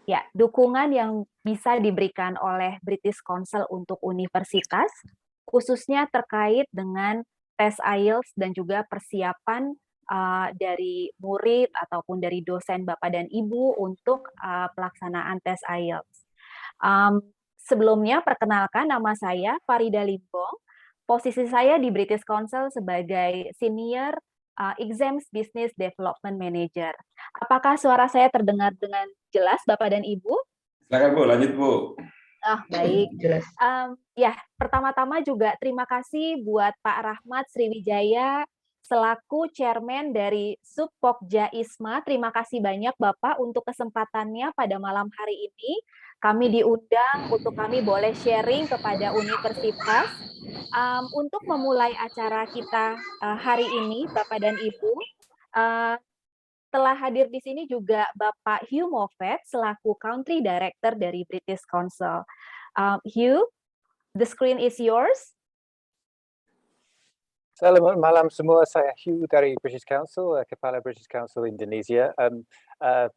yang dukungan yang bisa diberikan oleh British Council untuk universitas, khususnya terkait dengan tes IELTS dan juga persiapan dari murid ataupun dari dosen Bapak dan Ibu untuk pelaksanaan tes IELTS. Sebelumnya, perkenalkan nama saya Farida Limbong. Posisi saya di British Council sebagai Senior Exams Business Development Manager. Apakah suara saya terdengar dengan jelas, Bapak dan Ibu? Silakan Bu, lanjut Bu. Baik. Jelas. Pertama-tama juga terima kasih buat Pak Rahmat Sriwijaya selaku chairman dari Subpokja ISMA. Terima kasih banyak Bapak untuk kesempatannya pada malam hari ini. Kami diundang untuk kami boleh sharing kepada universitas. Untuk memulai acara kita hari ini, Bapak dan Ibu, telah hadir di sini juga Bapak Hugh Moffat selaku Country Director dari British Council. Hugh, the screen is yours. Selamat malam semua, saya Hugh dari British Council, Kepala British Council Indonesia.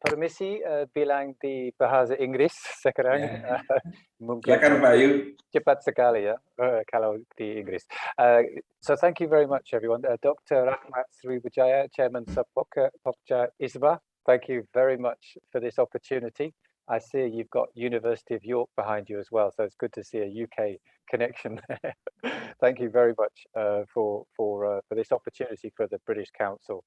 Permisi bilang di bahasa Inggris sekarang. Mungkin Silakan Pak Hugh. Cepat sekali ya kalau di Inggris. So thank you very much everyone. Dr. Rahmat Sriwijaya, Chairman Subpokja ISMA, thank you very much for this opportunity. I see you've got University of York behind you as well, so it's good to see a UK connection there. Thank you very much for this opportunity for the British Council.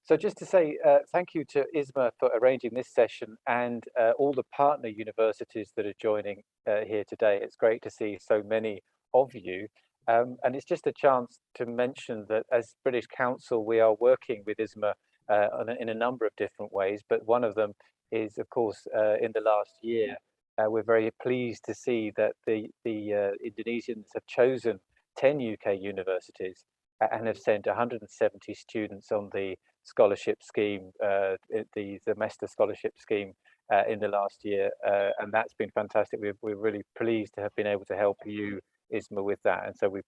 So just to say thank you to ISMA for arranging this session and all the partner universities that are joining here today. It's great to see so many of you. And it's just a chance to mention that as British Council, we are working with ISMA in a number of different ways, but one of them is, of course, in the last year, we're very pleased to see that the Indonesians have chosen 10 UK universities and have sent 170 students on the scholarship scheme, the semester scholarship scheme in the last year. And that's been fantastic. We're really pleased to have been able to help you, ISMA, with that. And so we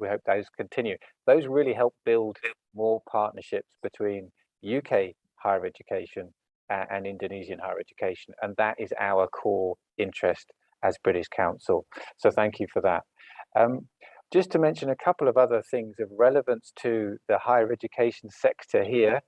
hope those continue. Those really help build more partnerships between UK higher education and Indonesian higher education. And that is our core interest as British Council. So thank you for that. Just to mention a couple of other things of relevance to the higher education sector here,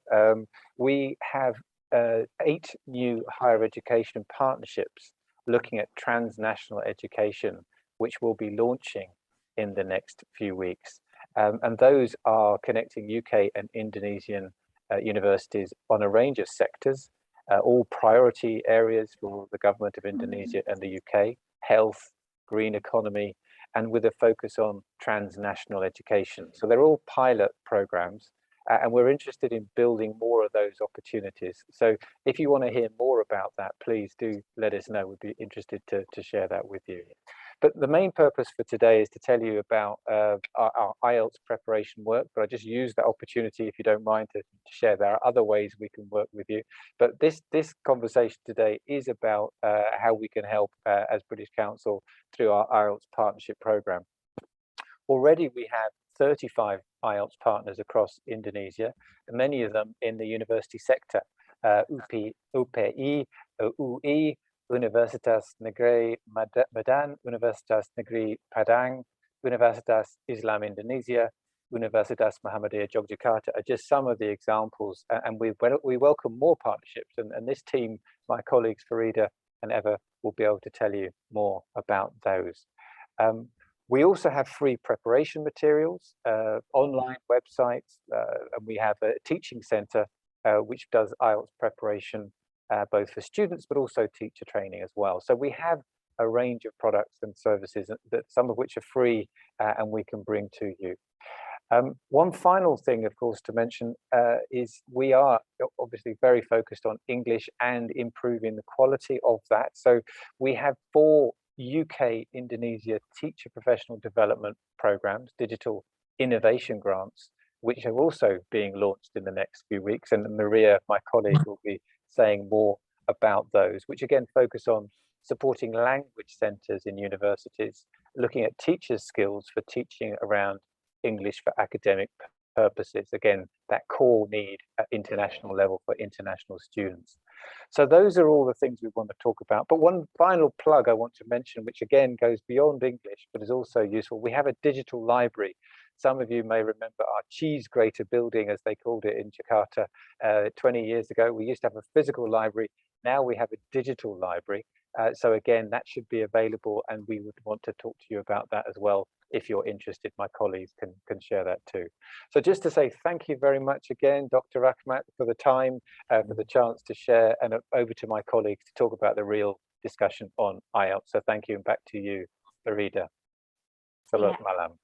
we have 8 new higher education partnerships looking at transnational education, which will be launching in the next few weeks. And those are connecting UK and Indonesian universities on a range of sectors, all priority areas for the government of Indonesia and the UK: health, green economy, and with a focus on transnational education. So they're all pilot programs, and we're interested in building more of those opportunities. So if you want to hear more about that, please do let us know. We'd be interested to share that with you. But the main purpose for today is to tell you about our IELTS preparation work, but I just use that opportunity, if you don't mind, to share. There are other ways we can work with you. But this conversation today is about how we can help as British Council through our IELTS partnership program. Already we have 35 IELTS partners across Indonesia, and many of them in the university sector, UPI, UI, Universitas Negeri Medan, Universitas Negeri Padang, Universitas Islam Indonesia, Universitas Muhammadiyah Yogyakarta are just some of the examples, and we welcome more partnerships, and this team, my colleagues Farida and Eva, will be able to tell you more about those. We also have free preparation materials, online websites, and we have a teaching center which does IELTS preparation both for students but also teacher training as well. So we have a range of products and services, some of which are free and we can bring to you. One final thing, of course, to mention is we are obviously very focused on English and improving the quality of that. So we have 4 UK Indonesia teacher professional development programs, digital innovation grants, which are also being launched in the next few weeks. And Maria, my colleague, will be saying more about those, which again focus on supporting language centers in universities, looking at teachers' skills for teaching around English for academic purposes. Again, that core need at international level for international students. So those are all the things we want to talk about. But one final plug I want to mention, which again goes beyond English, but is also useful. We have a digital library. Some of you may remember our cheese grater building, as they called it in Jakarta 20 years ago. We used to have a physical library. Now we have a digital library. So again, that should be available, and we would want to talk to you about that as well. If you're interested, my colleagues can share that too. So just to say thank you very much again, Dr. Rahmat, for the time, for the chance to share, and over to my colleagues to talk about the real discussion on IELTS. So thank you, and back to you, Farida. Selamat malam.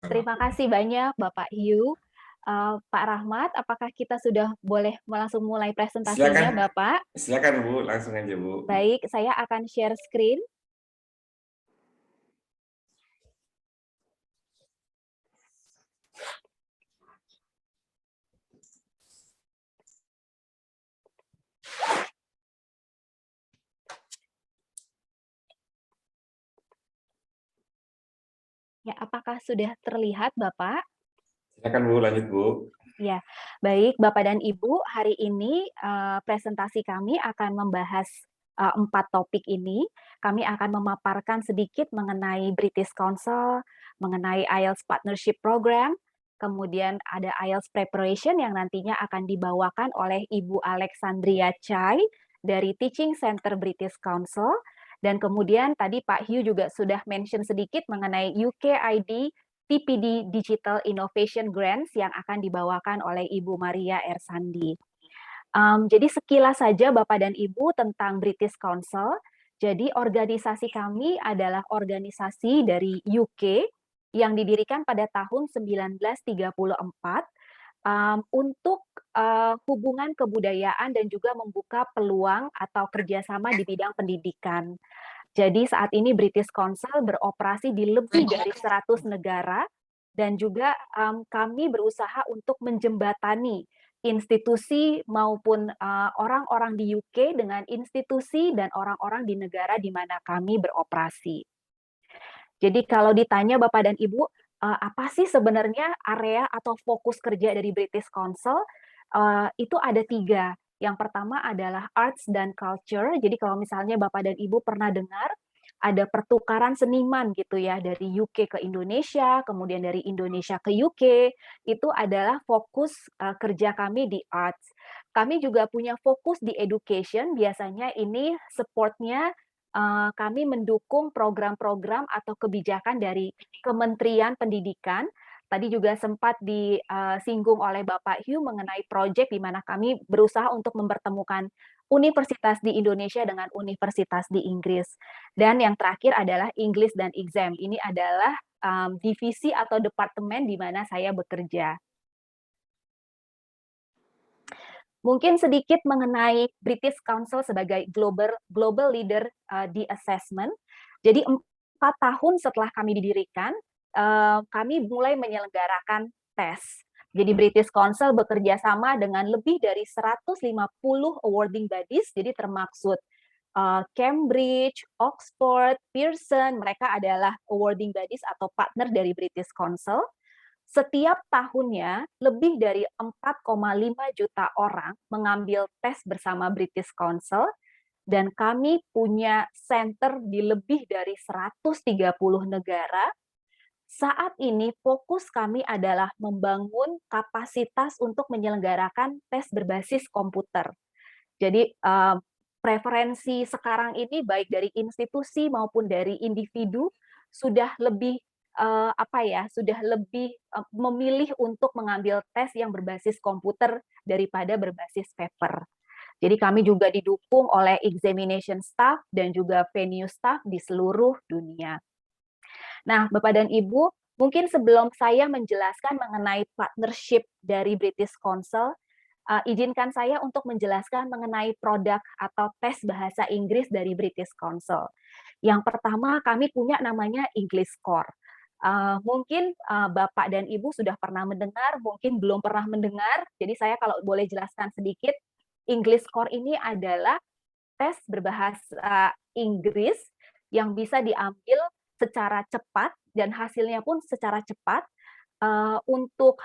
Terima kasih banyak Bapak Hugh. Pak Rahmat, apakah kita sudah boleh langsung mulai presentasinya, Silakan. Bapak? Silakan Bu, langsung aja Bu. Baik, saya akan share screen. Ya, apakah sudah terlihat, Bapak? Silakan Bu, lanjut Bu. Ya, baik Bapak dan Ibu, hari ini presentasi kami akan membahas 4 topik ini. Kami akan memaparkan sedikit mengenai British Council, mengenai IELTS Partnership Program, kemudian ada IELTS Preparation yang nantinya akan dibawakan oleh Ibu Alexandria Chai dari Teaching Center British Council, dan kemudian tadi Pak Hugh juga sudah mention sedikit mengenai UKID TPD Digital Innovation Grants yang akan dibawakan oleh Ibu Maria Ersandi. Jadi sekilas saja Bapak dan Ibu tentang British Council. Jadi organisasi kami adalah organisasi dari UK yang didirikan pada tahun 1934 untuk hubungan kebudayaan dan juga membuka peluang atau kerjasama di bidang pendidikan. Jadi saat ini British Council beroperasi di lebih dari 100 negara, dan juga kami berusaha untuk menjembatani institusi maupun orang-orang di UK dengan institusi dan orang-orang di negara di mana kami beroperasi. Jadi kalau ditanya Bapak dan Ibu, apa sih sebenarnya area atau fokus kerja dari British Council? Itu ada 3. Yang pertama adalah arts dan culture. Jadi kalau misalnya Bapak dan Ibu pernah dengar ada pertukaran seniman gitu ya dari UK ke Indonesia, kemudian dari Indonesia ke UK, itu adalah fokus kerja kami di arts. Kami juga punya fokus di education, biasanya ini support-nya kami mendukung program-program atau kebijakan dari Kementerian Pendidikan. Tadi juga sempat disinggung oleh Bapak Hugh mengenai proyek di mana kami berusaha untuk mempertemukan universitas di Indonesia dengan universitas di Inggris. Dan yang terakhir adalah English dan Exam. Ini adalah divisi atau departemen di mana saya bekerja. Mungkin sedikit mengenai British Council sebagai global leader di assessment. Jadi 4 tahun setelah kami didirikan, kami mulai menyelenggarakan tes. Jadi British Council bekerja sama dengan lebih dari 150 awarding bodies, jadi termaksud Cambridge, Oxford, Pearson, mereka adalah awarding bodies atau partner dari British Council. Setiap tahunnya, lebih dari 4,5 juta orang mengambil tes bersama British Council, dan kami punya center di lebih dari 130 negara. Saat ini fokus kami adalah membangun kapasitas untuk menyelenggarakan tes berbasis komputer. Jadi preferensi sekarang ini baik dari institusi maupun dari individu sudah lebih memilih untuk mengambil tes yang berbasis komputer daripada berbasis paper. Jadi kami juga didukung oleh examination staff dan juga venue staff di seluruh dunia. Nah, Bapak dan Ibu, mungkin sebelum saya menjelaskan mengenai partnership dari British Council, izinkan saya untuk menjelaskan mengenai produk atau tes bahasa Inggris dari British Council. Yang pertama, kami punya namanya English Core. Mungkin Bapak dan Ibu sudah pernah mendengar, mungkin belum pernah mendengar, jadi saya kalau boleh jelaskan sedikit, English Core ini adalah tes berbahasa Inggris yang bisa diambil secara cepat dan hasilnya pun secara cepat untuk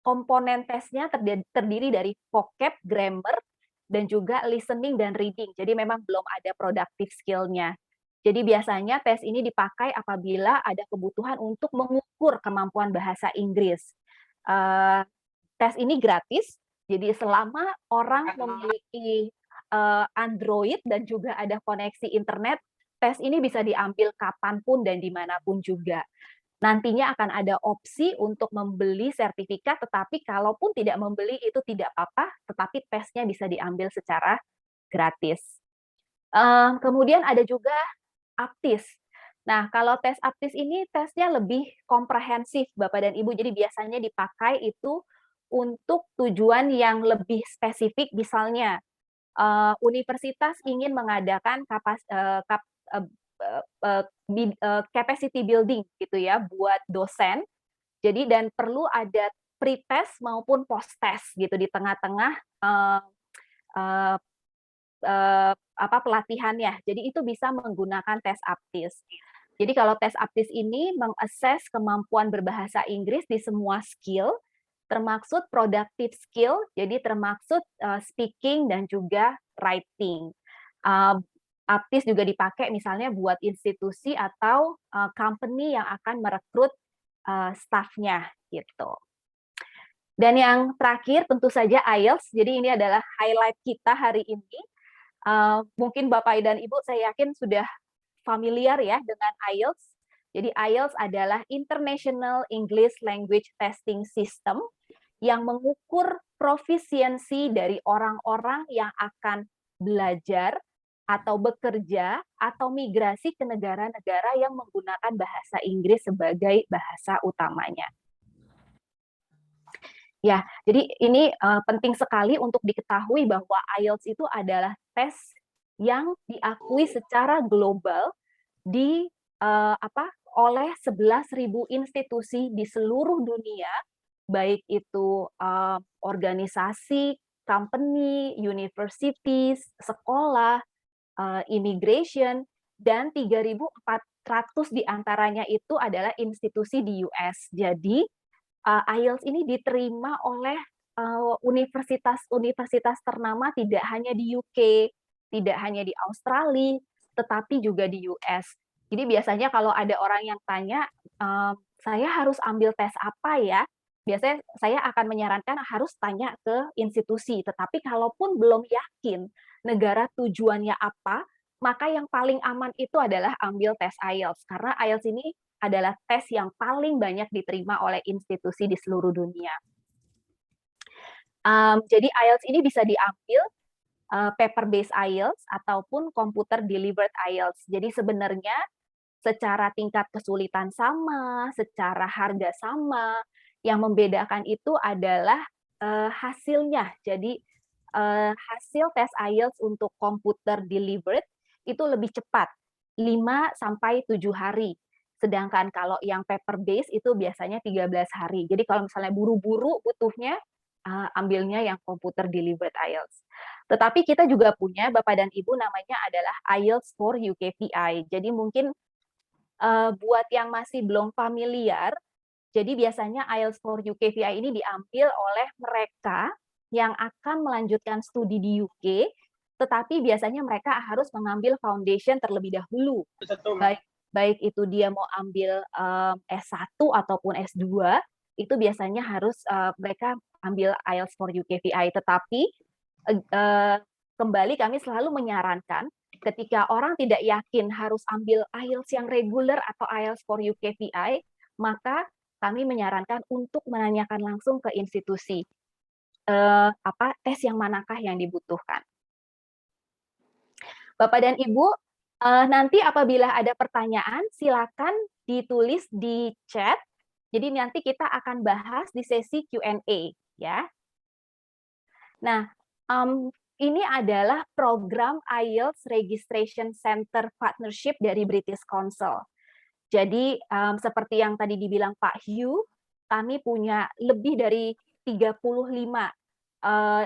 komponen tesnya terdiri dari vocab, grammar, dan juga listening dan reading. Jadi memang belum ada productive skill-nya. Jadi biasanya tes ini dipakai apabila ada kebutuhan untuk mengukur kemampuan bahasa Inggris. Tes ini gratis, jadi selama orang memiliki Android dan juga ada koneksi internet, tes ini bisa diambil kapanpun dan dimanapun juga. Nantinya akan ada opsi untuk membeli sertifikat, tetapi kalaupun tidak membeli itu tidak apa-apa, tetapi tesnya bisa diambil secara gratis. Kemudian ada juga Aptis. Nah, kalau tes Aptis ini tesnya lebih komprehensif, Bapak dan Ibu. Jadi biasanya dipakai itu untuk tujuan yang lebih spesifik, misalnya universitas ingin mengadakan capacity building gitu ya buat dosen. Jadi dan perlu ada pre-test maupun post-test gitu di tengah-tengah pelatihannya. Jadi itu bisa menggunakan tes Aptis. Jadi kalau tes Aptis ini mengakses kemampuan berbahasa Inggris di semua skill, termaksud productive skill, jadi termaksud speaking dan juga writing. Aptis juga dipakai misalnya buat institusi atau company yang akan merekrut staff-nya gitu. Dan yang terakhir tentu saja IELTS. Jadi ini adalah highlight kita hari ini. Mungkin Bapak dan Ibu saya yakin sudah familiar ya dengan IELTS. Jadi IELTS adalah International English Language Testing System yang mengukur profisiensi dari orang-orang yang akan belajar atau bekerja atau migrasi ke negara-negara yang menggunakan bahasa Inggris sebagai bahasa utamanya. Ya, jadi ini penting sekali untuk diketahui bahwa IELTS itu adalah tes yang diakui secara global oleh 11.000 institusi di seluruh dunia, baik itu organisasi, company, universities, sekolah, immigration, dan 3.400 diantaranya itu adalah institusi di US. Jadi IELTS ini diterima oleh universitas-universitas ternama tidak hanya di UK, tidak hanya di Australia, tetapi juga di US. Jadi biasanya kalau ada orang yang tanya, saya harus ambil tes apa ya? Biasanya saya akan menyarankan harus tanya ke institusi. Tetapi kalaupun belum yakin negara tujuannya apa, maka yang paling aman itu adalah ambil tes IELTS. Karena IELTS ini adalah tes yang paling banyak diterima oleh institusi di seluruh dunia. Jadi IELTS ini bisa diambil paper-based IELTS ataupun computer delivered IELTS. Jadi sebenarnya secara tingkat kesulitan sama, secara harga sama, yang membedakan itu adalah hasilnya. Jadi hasil tes IELTS untuk computer delivered itu lebih cepat, 5-7 hari. Sedangkan kalau yang paper based itu biasanya 13 hari. Jadi kalau misalnya buru-buru butuhnya, ambilnya yang computer delivered IELTS. Tetapi kita juga punya, Bapak dan Ibu, namanya adalah IELTS for UKVI. Jadi mungkin buat yang masih belum familiar, jadi biasanya IELTS for UKVI ini diambil oleh mereka yang akan melanjutkan studi di UK, tetapi biasanya mereka harus mengambil foundation terlebih dahulu. Baik itu dia mau ambil S1 ataupun S2, itu biasanya harus mereka ambil IELTS for UKVI. Tetapi kembali kami selalu menyarankan ketika orang tidak yakin harus ambil IELTS yang reguler atau IELTS for UKVI, maka kami menyarankan untuk menanyakan langsung ke institusi tes yang manakah yang dibutuhkan. Bapak dan Ibu, nanti apabila ada pertanyaan silakan ditulis di chat. Jadi nanti kita akan bahas di sesi Q&A ya. Nah, ini adalah program IELTS Registration Center Partnership dari British Council. Jadi seperti yang tadi dibilang Pak Hugh, kami punya lebih dari 35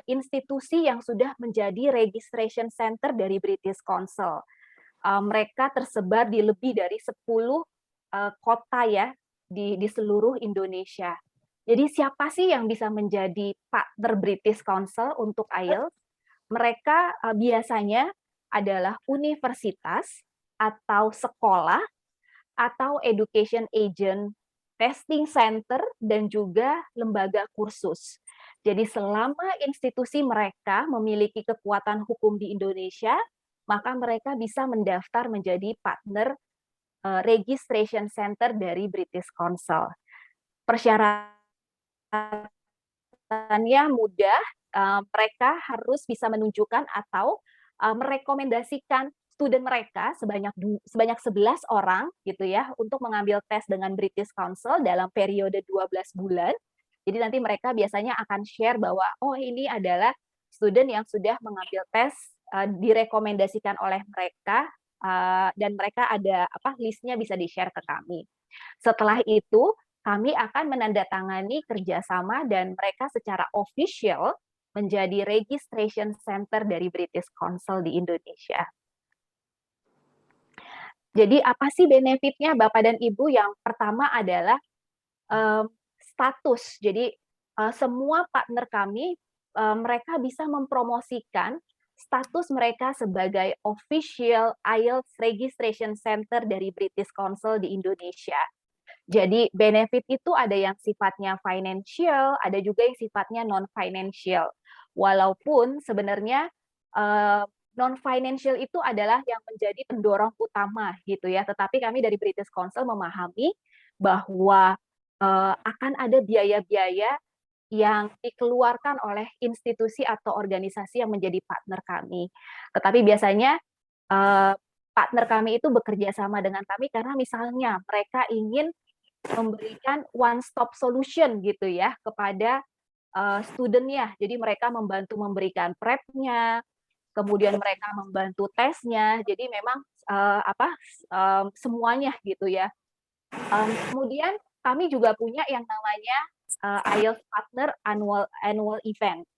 institusi yang sudah menjadi registration center dari British Council. Mereka tersebar di lebih dari 10 kota ya di seluruh Indonesia. Jadi siapa sih yang bisa menjadi partner British Council untuk IELTS? Mereka biasanya adalah universitas atau sekolah atau education agent, testing center, dan juga lembaga kursus. Jadi selama institusi mereka memiliki kekuatan hukum di Indonesia, maka mereka bisa mendaftar menjadi partner registration center dari British Council. Persyaratannya mudah, mereka harus bisa menunjukkan atau merekomendasikan student mereka sebanyak 11 orang gitu ya untuk mengambil tes dengan British Council dalam periode 12 bulan. Jadi nanti mereka biasanya akan share bahwa oh ini adalah student yang sudah mengambil tes direkomendasikan oleh mereka dan mereka ada listnya bisa di-share ke kami. Setelah itu kami akan menandatangani kerjasama dan mereka secara official menjadi registration center dari British Council di Indonesia. Jadi apa sih benefitnya Bapak dan Ibu? Yang pertama adalah status. Jadi semua partner kami, mereka bisa mempromosikan status mereka sebagai official IELTS registration center dari British Council di Indonesia. Jadi benefit itu ada yang sifatnya financial, ada juga yang sifatnya non-financial. Walaupun sebenarnya non-financial itu adalah yang menjadi pendorong utama gitu ya. Tetapi kami dari British Council memahami bahwa akan ada biaya-biaya yang dikeluarkan oleh institusi atau organisasi yang menjadi partner kami. Tetapi biasanya partner kami itu bekerja sama dengan kami karena misalnya mereka ingin memberikan one-stop solution gitu ya kepada student-nya. Jadi mereka membantu memberikan prep-nya, kemudian mereka membantu tesnya, jadi memang semuanya gitu ya. Kemudian kami juga punya yang namanya IELTS Partner Annual Event.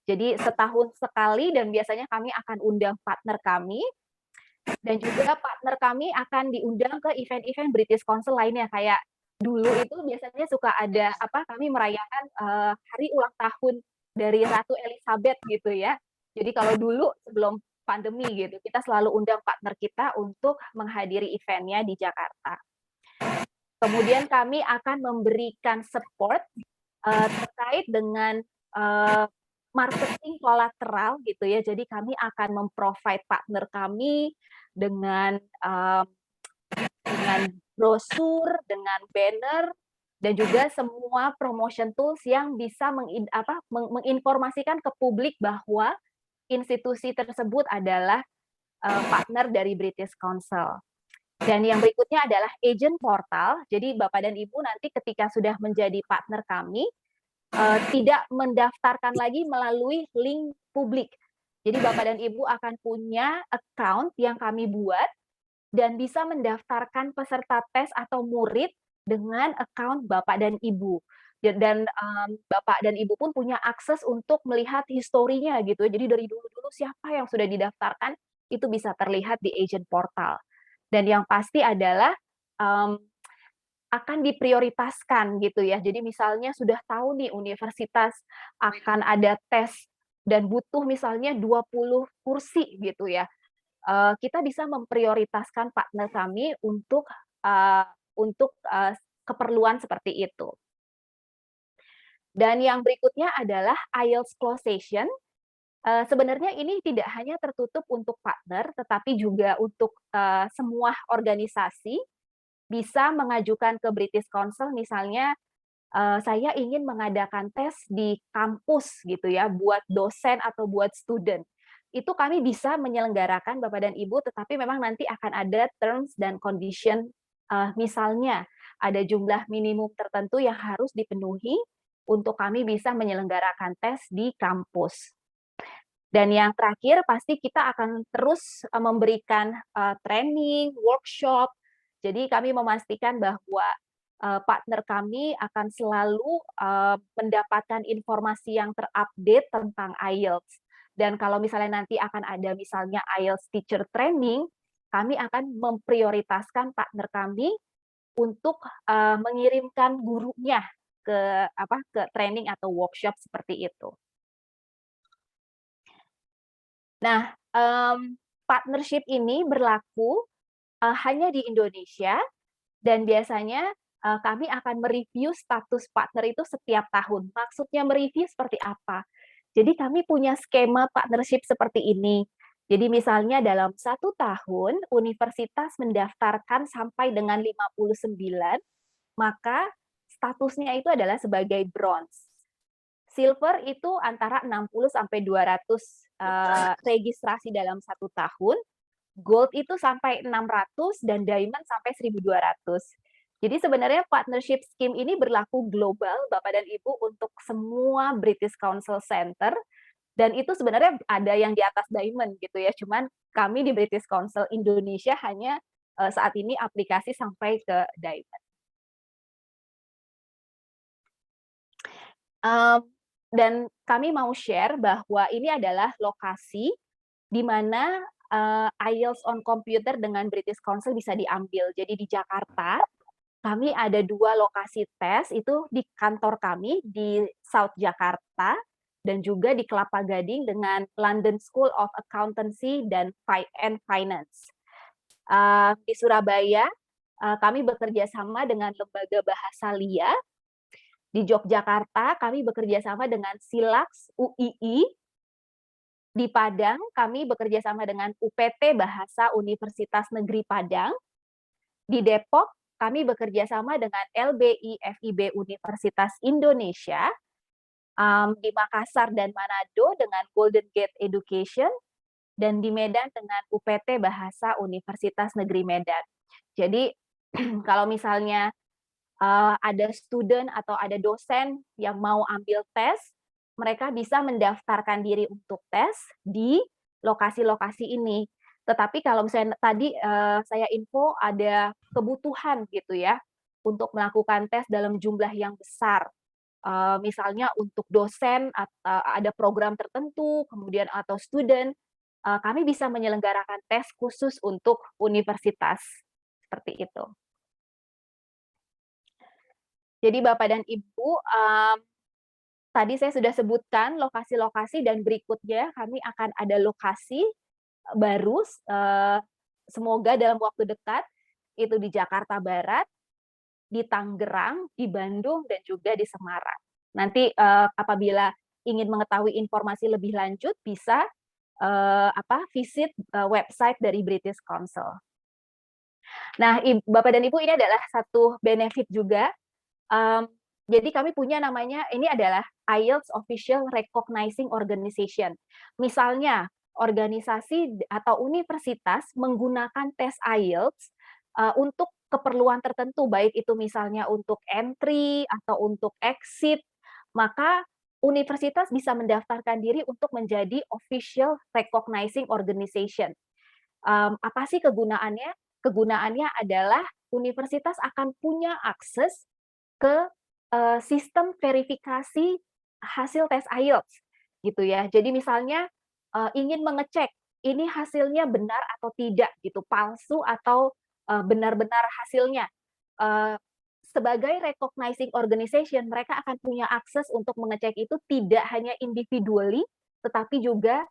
Jadi setahun sekali dan biasanya kami akan undang partner kami dan juga partner kami akan diundang ke event-event British Council lainnya kayak dulu itu biasanya suka ada kami merayakan hari ulang tahun dari Ratu Elizabeth gitu ya. Jadi kalau dulu sebelum pandemi gitu, kita selalu undang partner kita untuk menghadiri eventnya di Jakarta. Kemudian kami akan memberikan support terkait dengan marketing kolateral gitu ya. Jadi kami akan memprovide partner kami dengan brosur, dengan banner, dan juga semua promotion tools yang bisa menginformasikan ke publik bahwa institusi tersebut adalah partner dari British Council. Dan yang berikutnya adalah agent portal. Jadi Bapak dan Ibu nanti ketika sudah menjadi partner kami, tidak mendaftarkan lagi melalui link publik. Jadi Bapak dan Ibu akan punya account yang kami buat dan bisa mendaftarkan peserta tes atau murid dengan account Bapak dan Ibu. Dan Bapak dan Ibu pun punya akses untuk melihat historinya gitu. Jadi dari dulu-dulu siapa yang sudah didaftarkan itu bisa terlihat di agent portal. Dan yang pasti adalah akan diprioritaskan gitu ya. Jadi misalnya sudah tahu nih universitas akan ada tes dan butuh misalnya 20 kursi gitu ya. Kita bisa memprioritaskan partner kami untuk keperluan seperti itu. Dan yang berikutnya adalah IELTS Closation. Sebenarnya ini tidak hanya tertutup untuk partner, tetapi juga untuk semua organisasi bisa mengajukan ke British Council, misalnya saya ingin mengadakan tes di kampus gitu ya, buat dosen atau buat student. Itu kami bisa menyelenggarakan Bapak dan Ibu, tetapi memang nanti akan ada terms dan condition, misalnya ada jumlah minimum tertentu yang harus dipenuhi untuk kami bisa menyelenggarakan tes di kampus. Dan yang terakhir pasti kita akan terus memberikan training, workshop. Jadi kami memastikan bahwa partner kami akan selalu mendapatkan informasi yang terupdate tentang IELTS. Dan kalau misalnya nanti akan ada misalnya IELTS teacher training, kami akan memprioritaskan partner kami untuk mengirimkan gurunya ke training atau workshop seperti itu. Nah, partnership ini berlaku hanya di Indonesia dan biasanya kami akan mereview status partner itu setiap tahun. Maksudnya mereview seperti apa? Jadi kami punya skema partnership seperti ini. Jadi misalnya dalam 1 tahun universitas mendaftarkan sampai dengan 59, maka statusnya itu adalah sebagai bronze. Silver itu antara 60 sampai 200 registrasi dalam 1 tahun, gold itu sampai 600 dan diamond sampai 1.200. Jadi sebenarnya partnership scheme ini berlaku global, Bapak dan Ibu, untuk semua British Council Center, dan itu sebenarnya ada yang di atas diamond gitu ya, cuman kami di British Council Indonesia hanya saat ini aplikasi sampai ke diamond. Dan kami mau share bahwa ini adalah lokasi di mana IELTS on Computer dengan British Council bisa diambil. Jadi di Jakarta, kami ada 2 lokasi tes, itu di kantor kami di South Jakarta, dan juga di Kelapa Gading dengan London School of Accountancy dan Finance. Di Surabaya, kami bekerja sama dengan Lembaga Bahasa LIA. Di Yogyakarta, kami bekerja sama dengan SILAX UII. Di Padang, kami bekerja sama dengan UPT Bahasa Universitas Negeri Padang. Di Depok, kami bekerja sama dengan LBI FIB Universitas Indonesia. Di Makassar dan Manado dengan Golden Gate Education, dan di Medan dengan UPT Bahasa Universitas Negeri Medan. Jadi kalau misalnya ada student atau ada dosen yang mau ambil tes, mereka bisa mendaftarkan diri untuk tes di lokasi-lokasi ini. Tetapi kalau misalnya tadi saya info ada kebutuhan gitu ya untuk melakukan tes dalam jumlah yang besar. Misalnya untuk dosen ada program tertentu, kemudian atau student, kami bisa menyelenggarakan tes khusus untuk universitas seperti itu. Jadi Bapak dan Ibu, tadi saya sudah sebutkan lokasi-lokasi dan berikutnya kami akan ada lokasi baru, semoga dalam waktu dekat, itu di Jakarta Barat, di Tangerang, di Bandung, dan juga di Semarang. Nanti apabila ingin mengetahui informasi lebih lanjut, bisa visit website dari British Council. Nah, Bapak dan Ibu, ini adalah satu benefit juga. Jadi kami punya namanya, ini adalah IELTS Official Recognizing Organization. Misalnya, organisasi atau universitas menggunakan tes IELTS untuk keperluan tertentu, baik itu misalnya untuk entry atau untuk exit, maka universitas bisa mendaftarkan diri untuk menjadi Official Recognizing Organization. Apa sih kegunaannya? Kegunaannya adalah universitas akan punya akses ke sistem verifikasi hasil tes IELTS, gitu ya. Jadi misalnya ingin mengecek ini hasilnya benar atau tidak, gitu, palsu atau benar-benar hasilnya. Sebagai recognizing organization, mereka akan punya akses untuk mengecek itu tidak hanya individually, tetapi juga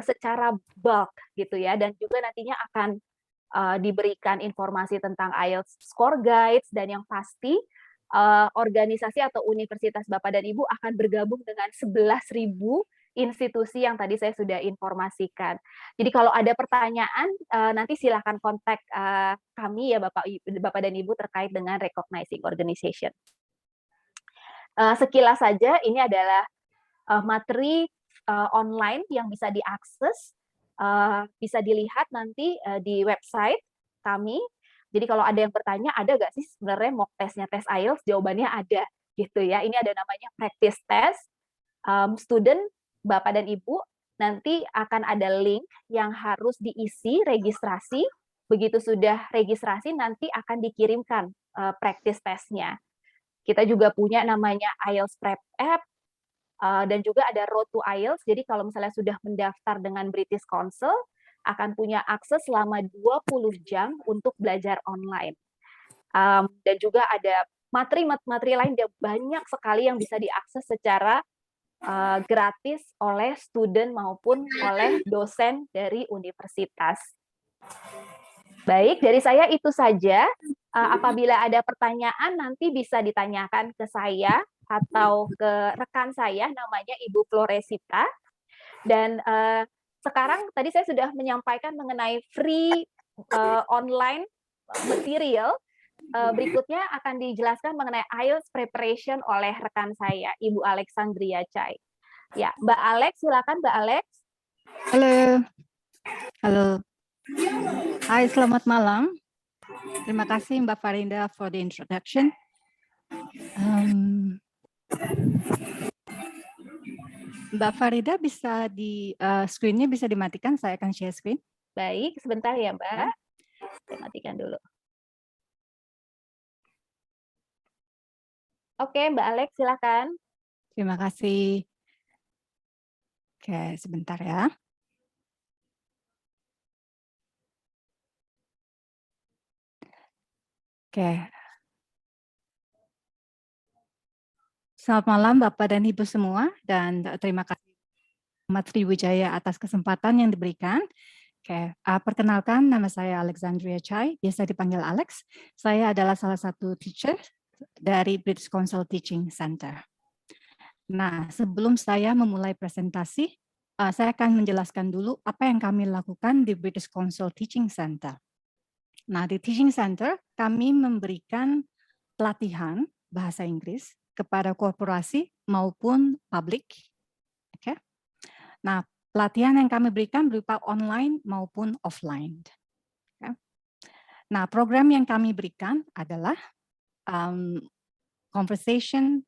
secara bulk, gitu ya. Dan juga nantinya akan diberikan informasi tentang IELTS score guides, dan yang pasti organisasi atau universitas Bapak dan Ibu akan bergabung dengan 11.000 institusi yang tadi saya sudah informasikan. Jadi kalau ada pertanyaan, nanti silakan kontak kami ya Bapak dan Ibu terkait dengan recognizing organization. Sekilas saja, ini adalah materi online yang bisa diakses, bisa dilihat nanti di website kami. Jadi kalau ada yang bertanya, ada nggak sih sebenarnya mock testnya tes IELTS? Jawabannya ada, gitu ya. Ini ada namanya practice test. Student, Bapak dan Ibu, nanti akan ada link yang harus diisi registrasi. Begitu sudah registrasi, nanti akan dikirimkan practice testnya. Kita juga punya namanya IELTS Prep App, dan juga ada Road to IELTS. Jadi kalau misalnya sudah mendaftar dengan British Council, akan punya akses selama 20 jam untuk belajar online. Dan juga ada materi-materi lain banyak sekali yang bisa diakses secara gratis oleh student maupun oleh dosen dari universitas. Baik, dari saya itu saja. Apabila ada pertanyaan nanti bisa ditanyakan ke saya atau ke rekan saya namanya Ibu Floresita. Dan sekarang tadi saya sudah menyampaikan mengenai free online material. Berikutnya akan dijelaskan mengenai IELTS preparation oleh rekan saya, Ibu Alexandria Chai. Ya, Mbak Alex, silakan Mbak Alex. Halo. Halo. Hai, selamat malam. Terima kasih Mbak Farinda for the introduction. Mbak Farida bisa screen-nya bisa dimatikan, saya akan share screen. Baik, sebentar ya Mbak. Saya matikan dulu. Oke, Mbak Alex, silakan. Terima kasih. Oke, sebentar ya. Oke. Selamat malam Bapak dan Ibu semua, dan terima kasih Mas Sriwijaya atas kesempatan yang diberikan. Oke, perkenalkan nama saya Alexandria Chai, biasa dipanggil Alex. Saya adalah salah satu teacher dari British Council Teaching Center. Nah, sebelum saya memulai presentasi, saya akan menjelaskan dulu apa yang kami lakukan di British Council Teaching Center. Nah, di Teaching Center, kami memberikan pelatihan bahasa Inggris kepada korporasi maupun publik. Oke. Nah, pelatihan yang kami berikan berupa online maupun offline. Oke. Nah, program yang kami berikan adalah conversation,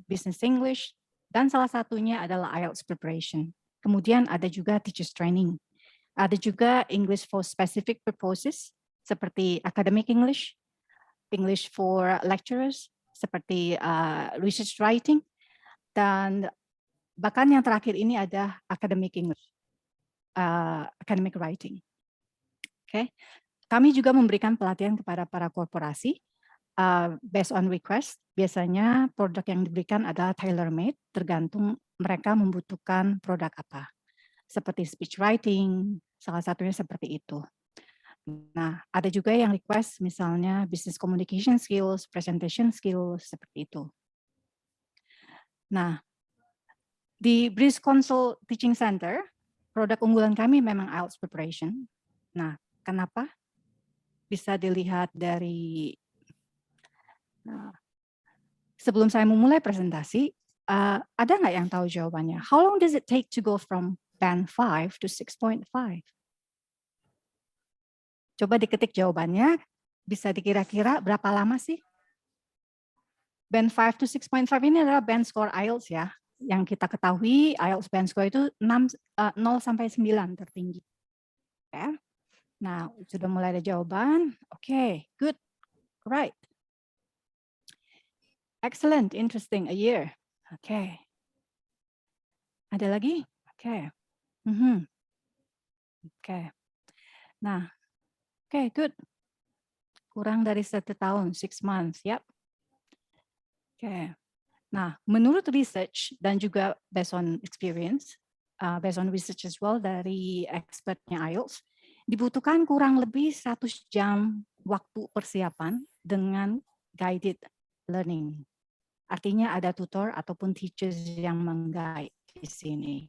business English, dan salah satunya adalah IELTS preparation. Kemudian ada juga teachers training. Ada juga English for specific purposes, seperti academic English, English for lecturers, seperti research writing, dan bahkan yang terakhir ini ada academic English, academic writing. Oke, kami juga memberikan pelatihan kepada para korporasi, based on request. Biasanya produk yang diberikan adalah tailor-made, tergantung mereka membutuhkan produk apa. Seperti speech writing, salah satunya seperti itu. Nah, ada juga yang request misalnya business communication skills, presentation skills, seperti itu. Nah, di British Council Teaching Center, produk unggulan kami memang IELTS preparation. Nah, kenapa? Bisa dilihat dari sebelum saya memulai presentasi, ada nggak yang tahu jawabannya? How long does it take to go from band 5 to 6.5? Coba diketik jawabannya, bisa dikira-kira berapa lama sih? Band 5 to 6.5 ini adalah band score IELTS ya. Yang kita ketahui IELTS band score itu 0 sampai 9 tertinggi. Okay. Nah, sudah mulai ada jawaban. Oke, good, right. Excellent, interesting, a year. Oke. Ada lagi? Oke. Oke. Nah, oke, good. Kurang dari 1 tahun, 6 months, yep. Oke. Nah, menurut research dan juga based on experience, based on research as well dari expertnya IELTS, dibutuhkan kurang lebih 100 jam waktu persiapan dengan guided learning. Artinya ada tutor ataupun teachers yang meng-guide di sini.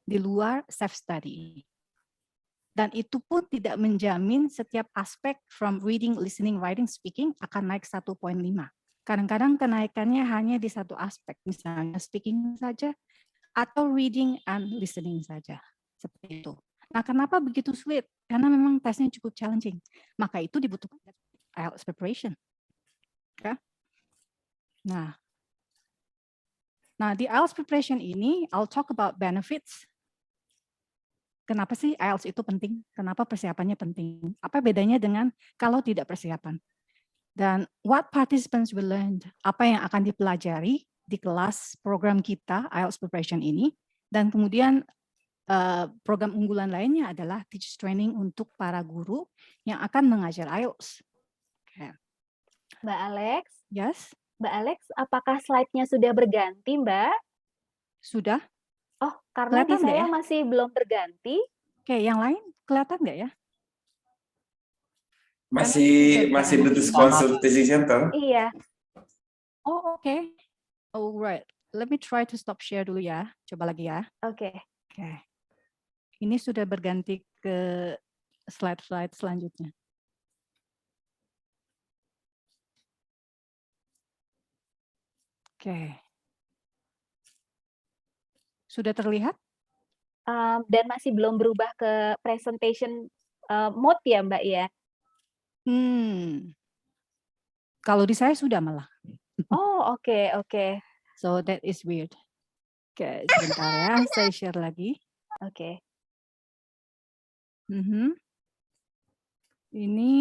Di luar self-study. Dan itu pun tidak menjamin setiap aspek from reading, listening, writing, speaking akan naik 1.5. Kadang-kadang kenaikannya hanya di satu aspek, misalnya speaking saja, atau reading and listening saja. Seperti itu. Nah, kenapa begitu sulit? Karena memang tesnya cukup challenging. Maka itu dibutuhkan IELTS preparation. Okay? Nah, di IELTS preparation ini, I'll talk about benefits. Kenapa sih IELTS itu penting? Kenapa persiapannya penting? Apa bedanya dengan kalau tidak persiapan? Dan what participants will learn? Apa yang akan dipelajari di kelas program kita, IELTS preparation ini? Dan kemudian program unggulan lainnya adalah teachers training untuk para guru yang akan mengajar IELTS. Okay. Mbak Alex? Yes? Mbak Alex, apakah slide-nya sudah berganti, Mbak? Sudah? Oh, karena di Kelihatan nggak saya ya? masih belum berganti. Oke, yang lain kelihatan nggak ya? Masih butuh consultation center. Iya, Oh, oke. Alright. Let me try to stop share dulu ya. Coba lagi ya. oke. Oke. Ini sudah berganti ke slide-slide selanjutnya. Oke. Sudah terlihat? Dan masih belum berubah ke presentation mode ya, Mbak ya? Kalau di saya sudah malah. Oh, oke, oke. So that is weird. Oke, sebentar ya. Saya share lagi. Oke. Ini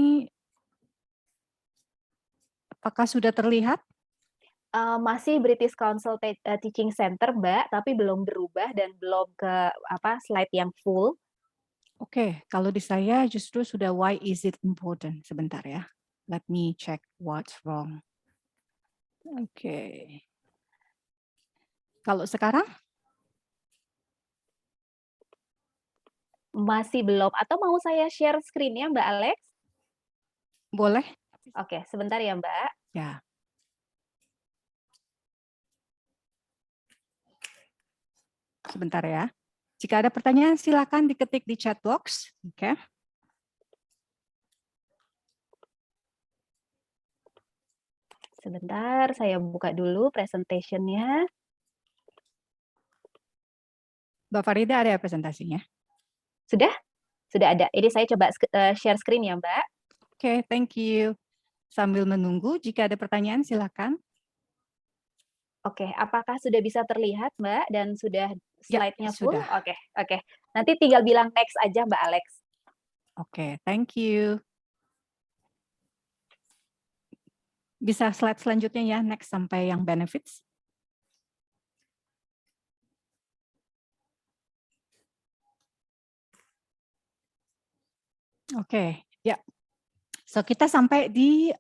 apakah sudah terlihat? Masih British Council Teaching Center, Mbak, tapi belum berubah dan belum ke slide yang full. Oke, kalau di saya justru sudah why is it important? Sebentar ya. Let me check what's wrong. Oke. Kalau sekarang? Masih belum. Atau mau saya share screen-nya, Mbak Alex? Boleh? Oke, sebentar ya, Mbak. Ya. Sebentar ya. Jika ada pertanyaan, silakan diketik di chat box. Oke. Sebentar, saya buka dulu presentation-nya. Mbak Farida ada presentasinya? Sudah? Sudah ada. Ini saya coba share screen ya, Mbak. Oke, thank you. Sambil menunggu, jika ada pertanyaan silakan. Oke, apakah sudah bisa terlihat, Mbak? Dan sudah slide-nya full? sudah. Oke, oke. Nanti tinggal bilang next aja, Mbak Alex. Oke, thank you. Bisa slide selanjutnya ya, next sampai yang benefits. Oke, ya. So kita sampai di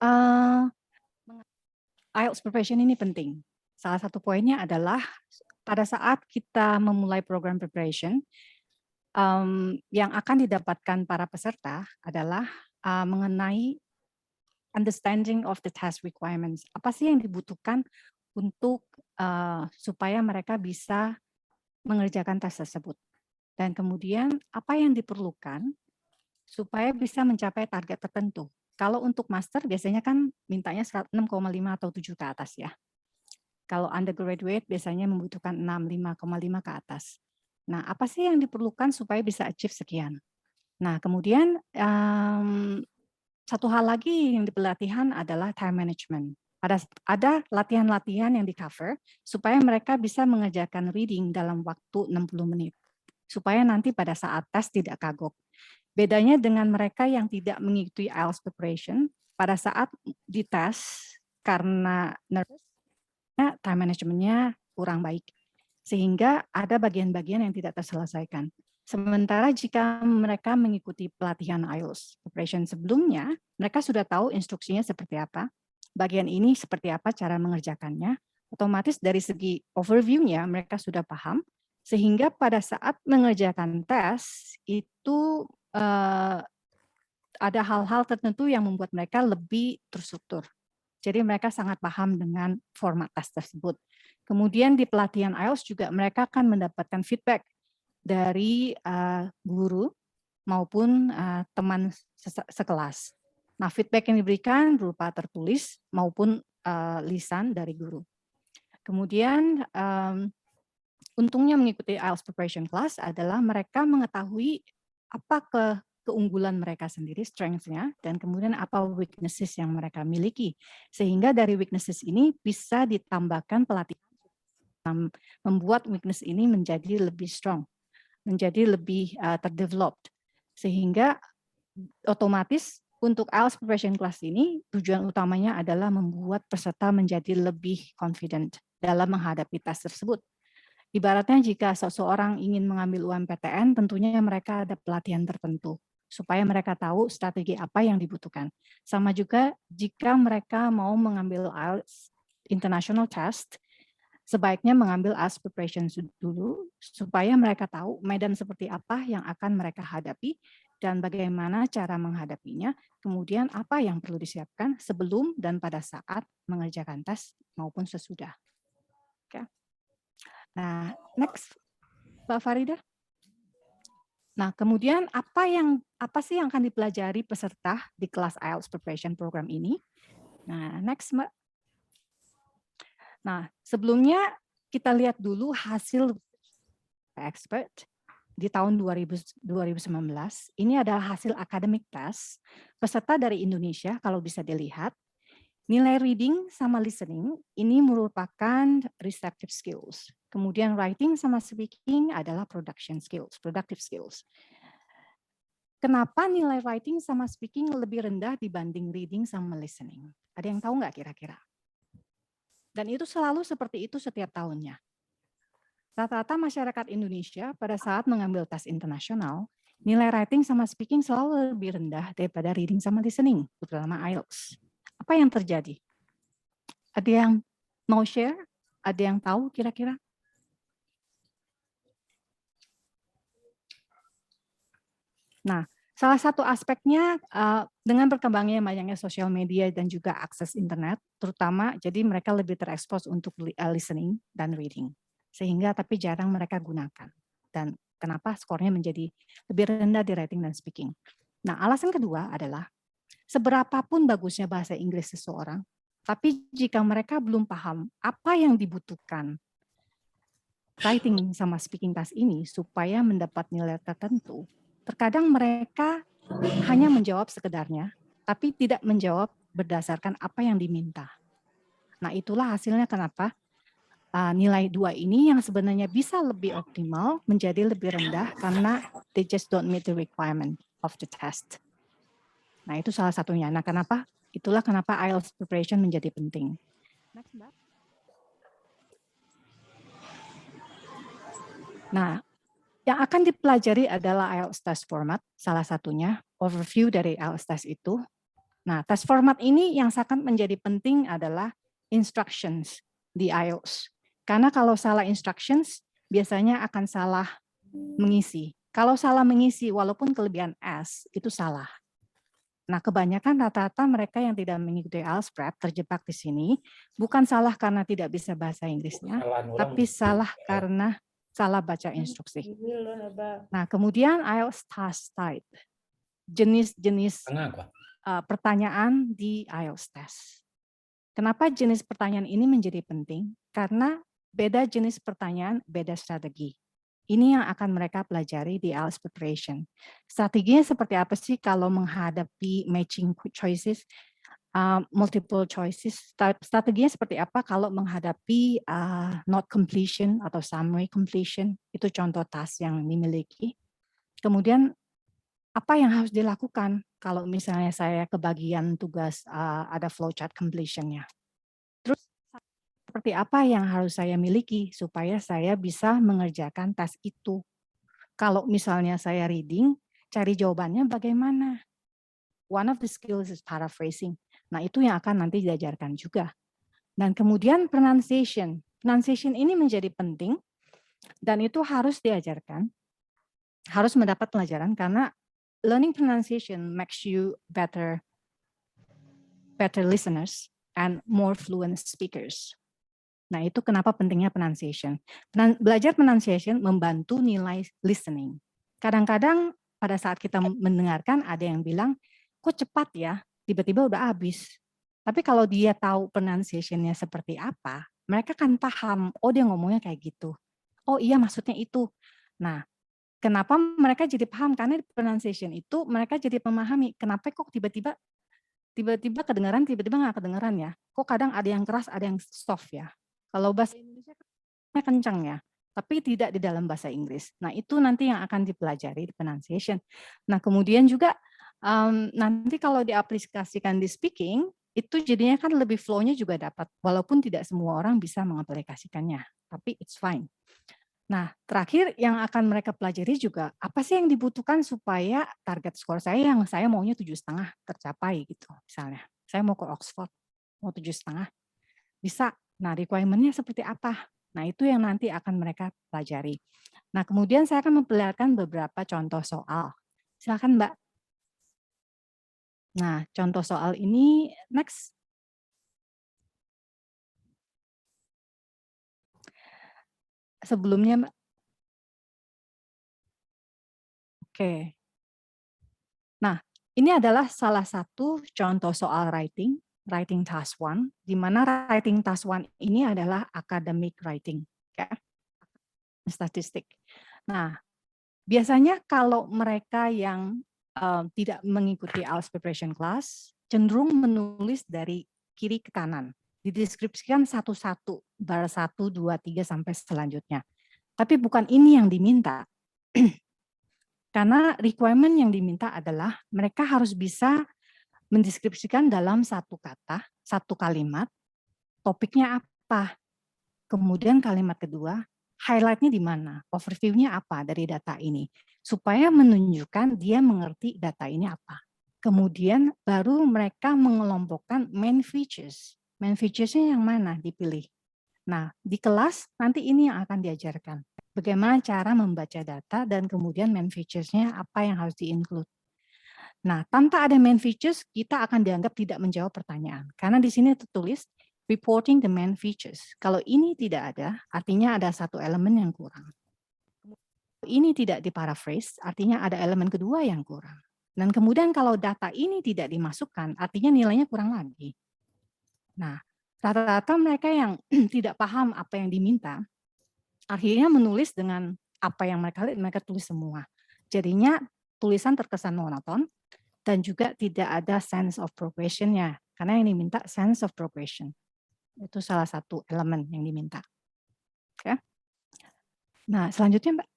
IELTS preparation ini penting. Salah satu poinnya adalah pada saat kita memulai program preparation, yang akan didapatkan para peserta adalah mengenai understanding of the task requirements. Apa sih yang dibutuhkan untuk supaya mereka bisa mengerjakan tes tersebut. Dan kemudian apa yang diperlukan supaya bisa mencapai target tertentu. Kalau untuk master biasanya kan mintanya 6,5 atau 7 ke atas ya. Kalau undergraduate biasanya membutuhkan 6, 5,5 ke atas. Nah, apa sih yang diperlukan supaya bisa achieve sekian? Nah, kemudian satu hal lagi yang di pelatihan adalah time management. Ada latihan-latihan yang di-cover supaya mereka bisa mengerjakan reading dalam waktu 60 menit. Supaya nanti pada saat tes tidak kagok. Bedanya dengan mereka yang tidak mengikuti IELTS preparation, pada saat dites karena nervous, time managementnya kurang baik. Sehingga ada bagian-bagian yang tidak terselesaikan. Sementara jika mereka mengikuti pelatihan IELTS preparation sebelumnya, mereka sudah tahu instruksinya seperti apa, bagian ini seperti apa cara mengerjakannya, otomatis dari segi overview-nya mereka sudah paham, sehingga pada saat mengerjakan tes itu ada hal-hal tertentu yang membuat mereka lebih terstruktur. Jadi mereka sangat paham dengan format tes tersebut. Kemudian di pelatihan IELTS juga mereka akan mendapatkan feedback dari guru maupun teman sekelas. Nah, feedback yang diberikan berupa tertulis maupun lisan dari guru. Kemudian untungnya mengikuti IELTS preparation class adalah mereka mengetahui apa keunggulan mereka sendiri, strengths-nya, dan kemudian apa weaknesses yang mereka miliki. Sehingga dari weaknesses ini bisa ditambahkan pelatihan membuat weakness ini menjadi lebih strong, menjadi lebih terdeveloped. Sehingga otomatis untuk IELTS preparation class ini tujuan utamanya adalah membuat peserta menjadi lebih confident dalam menghadapi tes tersebut. Ibaratnya jika seseorang ingin mengambil UMPTN, tentunya mereka ada pelatihan tertentu supaya mereka tahu strategi apa yang dibutuhkan. Sama juga jika mereka mau mengambil IELTS international test, sebaiknya mengambil IELTS preparation dulu supaya mereka tahu medan seperti apa yang akan mereka hadapi dan bagaimana cara menghadapinya, kemudian apa yang perlu disiapkan sebelum dan pada saat mengerjakan tes maupun sesudah. Oke. Nah, next, Mbak Farida. Nah, kemudian apa sih yang akan dipelajari peserta di kelas IELTS Preparation Program ini? Nah, next, Mbak. Nah, sebelumnya kita lihat dulu hasil expert di tahun 2019. Ini adalah hasil academic test peserta dari Indonesia, kalau bisa dilihat. Nilai reading sama listening ini merupakan receptive skills. Kemudian writing sama speaking adalah productive skills. Kenapa nilai writing sama speaking lebih rendah dibanding reading sama listening? Ada yang tahu nggak kira-kira? Dan itu selalu seperti itu setiap tahunnya. Rata-rata masyarakat Indonesia pada saat mengambil tes internasional, nilai writing sama speaking selalu lebih rendah daripada reading sama listening, terutama IELTS. Apa yang terjadi? Ada yang mau share? Ada yang tahu kira-kira? Nah, salah satu aspeknya dengan berkembangnya banyaknya sosial media dan juga akses internet, terutama jadi mereka lebih terekspos untuk listening dan reading. Sehingga tapi jarang mereka gunakan. Dan kenapa skornya menjadi lebih rendah di writing dan speaking. Nah, alasan kedua adalah seberapapun bagusnya bahasa Inggris seseorang, tapi jika mereka belum paham apa yang dibutuhkan writing sama speaking task ini supaya mendapat nilai tertentu, terkadang mereka hanya menjawab sekedarnya, tapi tidak menjawab berdasarkan apa yang diminta. Nah, itulah hasilnya kenapa nilai 2 ini yang sebenarnya bisa lebih optimal menjadi lebih rendah karena they just don't meet the requirement of the test. Nah, itu salah satunya. Nah, itulah kenapa IELTS preparation menjadi penting. Next, Mbak. Nah, yang akan dipelajari adalah IELTS test format, salah satunya overview dari IELTS test itu. Nah, test format ini yang sangat menjadi penting adalah instructions di IELTS. Karena kalau salah instructions, biasanya akan salah mengisi. Kalau salah mengisi, walaupun kelebihan S, itu salah. Nah, kebanyakan rata-rata mereka yang tidak mengikuti IELTS Prep terjebak di sini, bukan salah karena tidak bisa bahasa Inggrisnya, tapi salah karena salah baca instruksi. Nah, kemudian IELTS task type, jenis-jenis pertanyaan di IELTS test. Kenapa jenis pertanyaan ini menjadi penting? Karena beda jenis pertanyaan, beda strategi. Ini yang akan mereka pelajari di IELTS preparation. Strateginya seperti apa sih kalau menghadapi matching choices, multiple choices? Strateginya seperti apa kalau menghadapi not completion atau summary completion? Itu contoh task yang dimiliki. Kemudian apa yang harus dilakukan kalau misalnya saya kebagian tugas ada flowchart completion-nya? Terus seperti apa yang harus saya miliki supaya saya bisa mengerjakan tes itu? Kalau misalnya saya reading, cari jawabannya bagaimana? One of the skills is paraphrasing. Nah, itu yang akan nanti diajarkan juga. Dan kemudian pronunciation. Pronunciation ini menjadi penting dan itu harus diajarkan, harus mendapat pelajaran karena learning pronunciation makes you better listeners and more fluent speakers. Nah, itu kenapa pentingnya pronunciation. Belajar pronunciation membantu nilai listening. Kadang-kadang pada saat kita mendengarkan ada yang bilang, kok cepat ya, tiba-tiba udah habis. Tapi kalau dia tahu pronunciation-nya seperti apa, mereka kan paham, oh dia ngomongnya kayak gitu. Oh iya maksudnya itu. Nah, kenapa mereka jadi paham? Karena pronunciation itu mereka jadi memahami, kenapa kok tiba-tiba kedengaran, tiba-tiba nggak kedengaran ya. Kok kadang ada yang keras, ada yang soft ya. Kalau bahasa Indonesia kencang ya, tapi tidak di dalam bahasa Inggris. Nah, itu nanti yang akan dipelajari di pronunciation. Nah, kemudian juga nanti kalau diaplikasikan di speaking, itu jadinya kan lebih flow-nya juga dapat. Walaupun tidak semua orang bisa mengaplikasikannya, tapi it's fine. Nah, terakhir yang akan mereka pelajari juga, apa sih yang dibutuhkan supaya target skor saya yang saya maunya 7,5 tercapai gitu misalnya. Saya mau ke Oxford, mau 7,5. Bisa. Nah, requirement-nya seperti apa? Nah, itu yang nanti akan mereka pelajari. Nah, kemudian saya akan memperlihatkan beberapa contoh soal. Silakan, Mbak. Nah, contoh soal ini, next. Sebelumnya, Mbak. Oke. Nah, ini adalah salah satu contoh soal writing task 1, di mana writing task 1 ini adalah academic writing, ya, statistik. Nah, biasanya kalau mereka yang tidak mengikuti IELTS preparation class, cenderung menulis dari kiri ke kanan, dideskripsikan satu-satu, bar 1, 2, 3, sampai selanjutnya. Tapi bukan ini yang diminta. Karena requirement yang diminta adalah mereka harus bisa mendeskripsikan dalam satu kata, satu kalimat, topiknya apa. Kemudian kalimat kedua, highlight-nya di mana, overview-nya apa dari data ini. Supaya menunjukkan dia mengerti data ini apa. Kemudian baru mereka mengelompokkan main features. Main features-nya yang mana dipilih. Nah, di kelas nanti ini yang akan diajarkan. Bagaimana cara membaca data dan kemudian main features-nya apa yang harus di-include. Nah, tanpa ada main features, kita akan dianggap tidak menjawab pertanyaan. Karena di sini tertulis, reporting the main features. Kalau ini tidak ada, artinya ada satu elemen yang kurang. Ini tidak diparaphrase, artinya ada elemen kedua yang kurang. Dan kemudian kalau data ini tidak dimasukkan, artinya nilainya kurang lagi. Nah, rata-rata mereka yang tidak paham apa yang diminta, akhirnya menulis dengan apa yang mereka lihat, mereka tulis semua. Jadinya tulisan terkesan monoton, dan juga tidak ada sense of progression-nya. Karena yang diminta sense of progression. Itu salah satu elemen yang diminta. Oke. Nah, selanjutnya Mbak.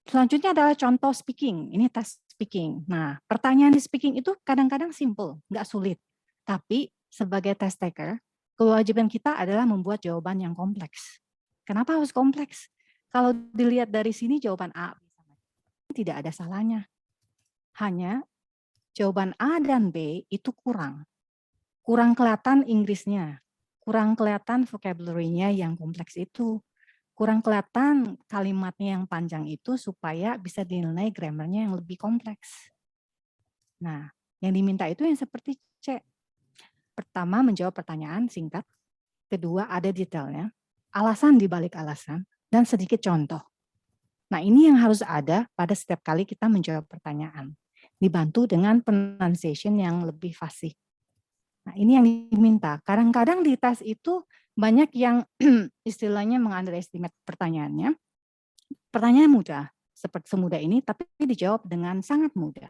Selanjutnya adalah contoh speaking. Ini tes speaking. Nah, pertanyaan di speaking itu kadang-kadang simple, nggak sulit. Tapi sebagai test taker, kewajiban kita adalah membuat jawaban yang kompleks. Kenapa harus kompleks? Kalau dilihat dari sini jawaban A tidak ada salahnya. Hanya jawaban A dan B itu kurang. Kurang kelihatan Inggrisnya, kurang kelihatan vocabulary-nya yang kompleks itu, kurang kelihatan kalimatnya yang panjang itu supaya bisa dinilai grammar-nya yang lebih kompleks. Nah, yang diminta itu yang seperti C. Pertama, menjawab pertanyaan singkat. Kedua, ada detailnya, alasan di balik alasan, dan sedikit contoh. Nah, ini yang harus ada pada setiap kali kita menjawab pertanyaan. Dibantu dengan pronunciation yang lebih fasih. Nah, ini yang diminta. Kadang-kadang di tes itu banyak yang istilahnya meng-underestimate pertanyaannya. Pertanyaan mudah, seperti semudah ini, tapi dijawab dengan sangat mudah.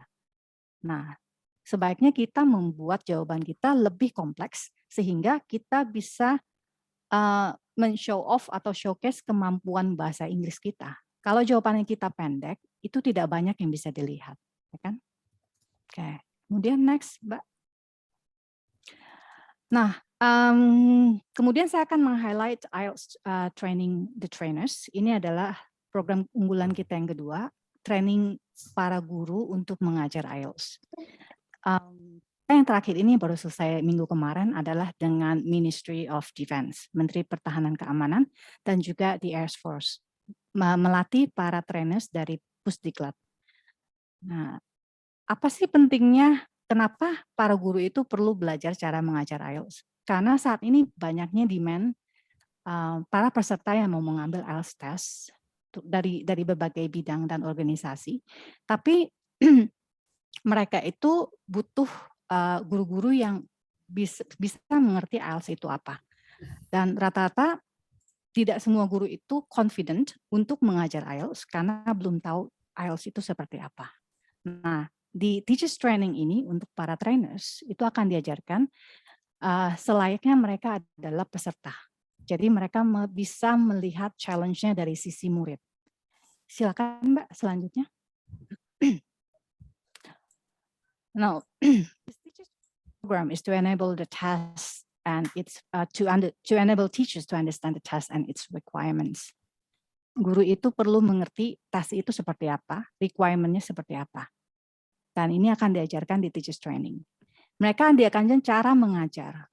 Nah, sebaiknya kita membuat jawaban kita lebih kompleks, sehingga kita bisa men-show off atau showcase kemampuan bahasa Inggris kita. Kalau jawabannya kita pendek, itu tidak banyak yang bisa dilihat. Ya kan? Oke, kemudian next, Mbak. Nah, kemudian saya akan meng-highlight IELTS Training the Trainers. Ini adalah program unggulan kita yang kedua, training para guru untuk mengajar IELTS. Yang terakhir ini baru selesai minggu kemarin adalah dengan Ministry of Defense, Menteri Pertahanan Keamanan, dan juga di Air Force, melatih para trainers dari Pusdiklat. Nah, apa sih pentingnya? Kenapa para guru itu perlu belajar cara mengajar IELTS? Karena saat ini banyaknya demand para peserta yang mau mengambil IELTS test dari berbagai bidang dan organisasi, tapi mereka itu butuh guru-guru yang bisa mengerti IELTS itu apa. Dan rata-rata tidak semua guru itu confident untuk mengajar IELTS karena belum tahu IELTS itu seperti apa. Nah, di Teachers Training ini untuk para trainers itu akan diajarkan selayaknya mereka adalah peserta. Jadi mereka bisa melihat challenge-nya dari sisi murid. Silakan Mbak selanjutnya. Now, this teachers program is to enable the test and it's to enable teachers to understand the test and its requirements. Guru itu perlu mengerti tes itu seperti apa, requirement-nya seperti apa. Dan ini akan diajarkan di Teachers Training. Mereka diajarkan cara mengajar.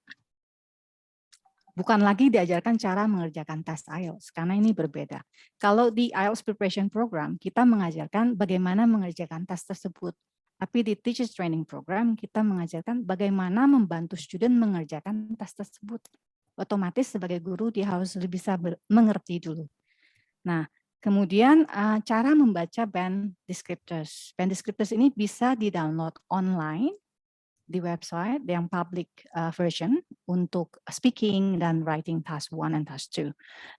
bukan lagi diajarkan cara mengerjakan tes IELTS, karena ini berbeda. Kalau di IELTS Preparation Program, kita mengajarkan bagaimana mengerjakan tes tersebut. Tapi di Teachers Training Program, kita mengajarkan bagaimana membantu student mengerjakan tes tersebut. Otomatis sebagai guru, dia harus bisa mengerti dulu. Nah, kemudian cara membaca band descriptors. Band descriptors ini bisa di-download online di website yang public version untuk speaking dan writing task 1 and task 2.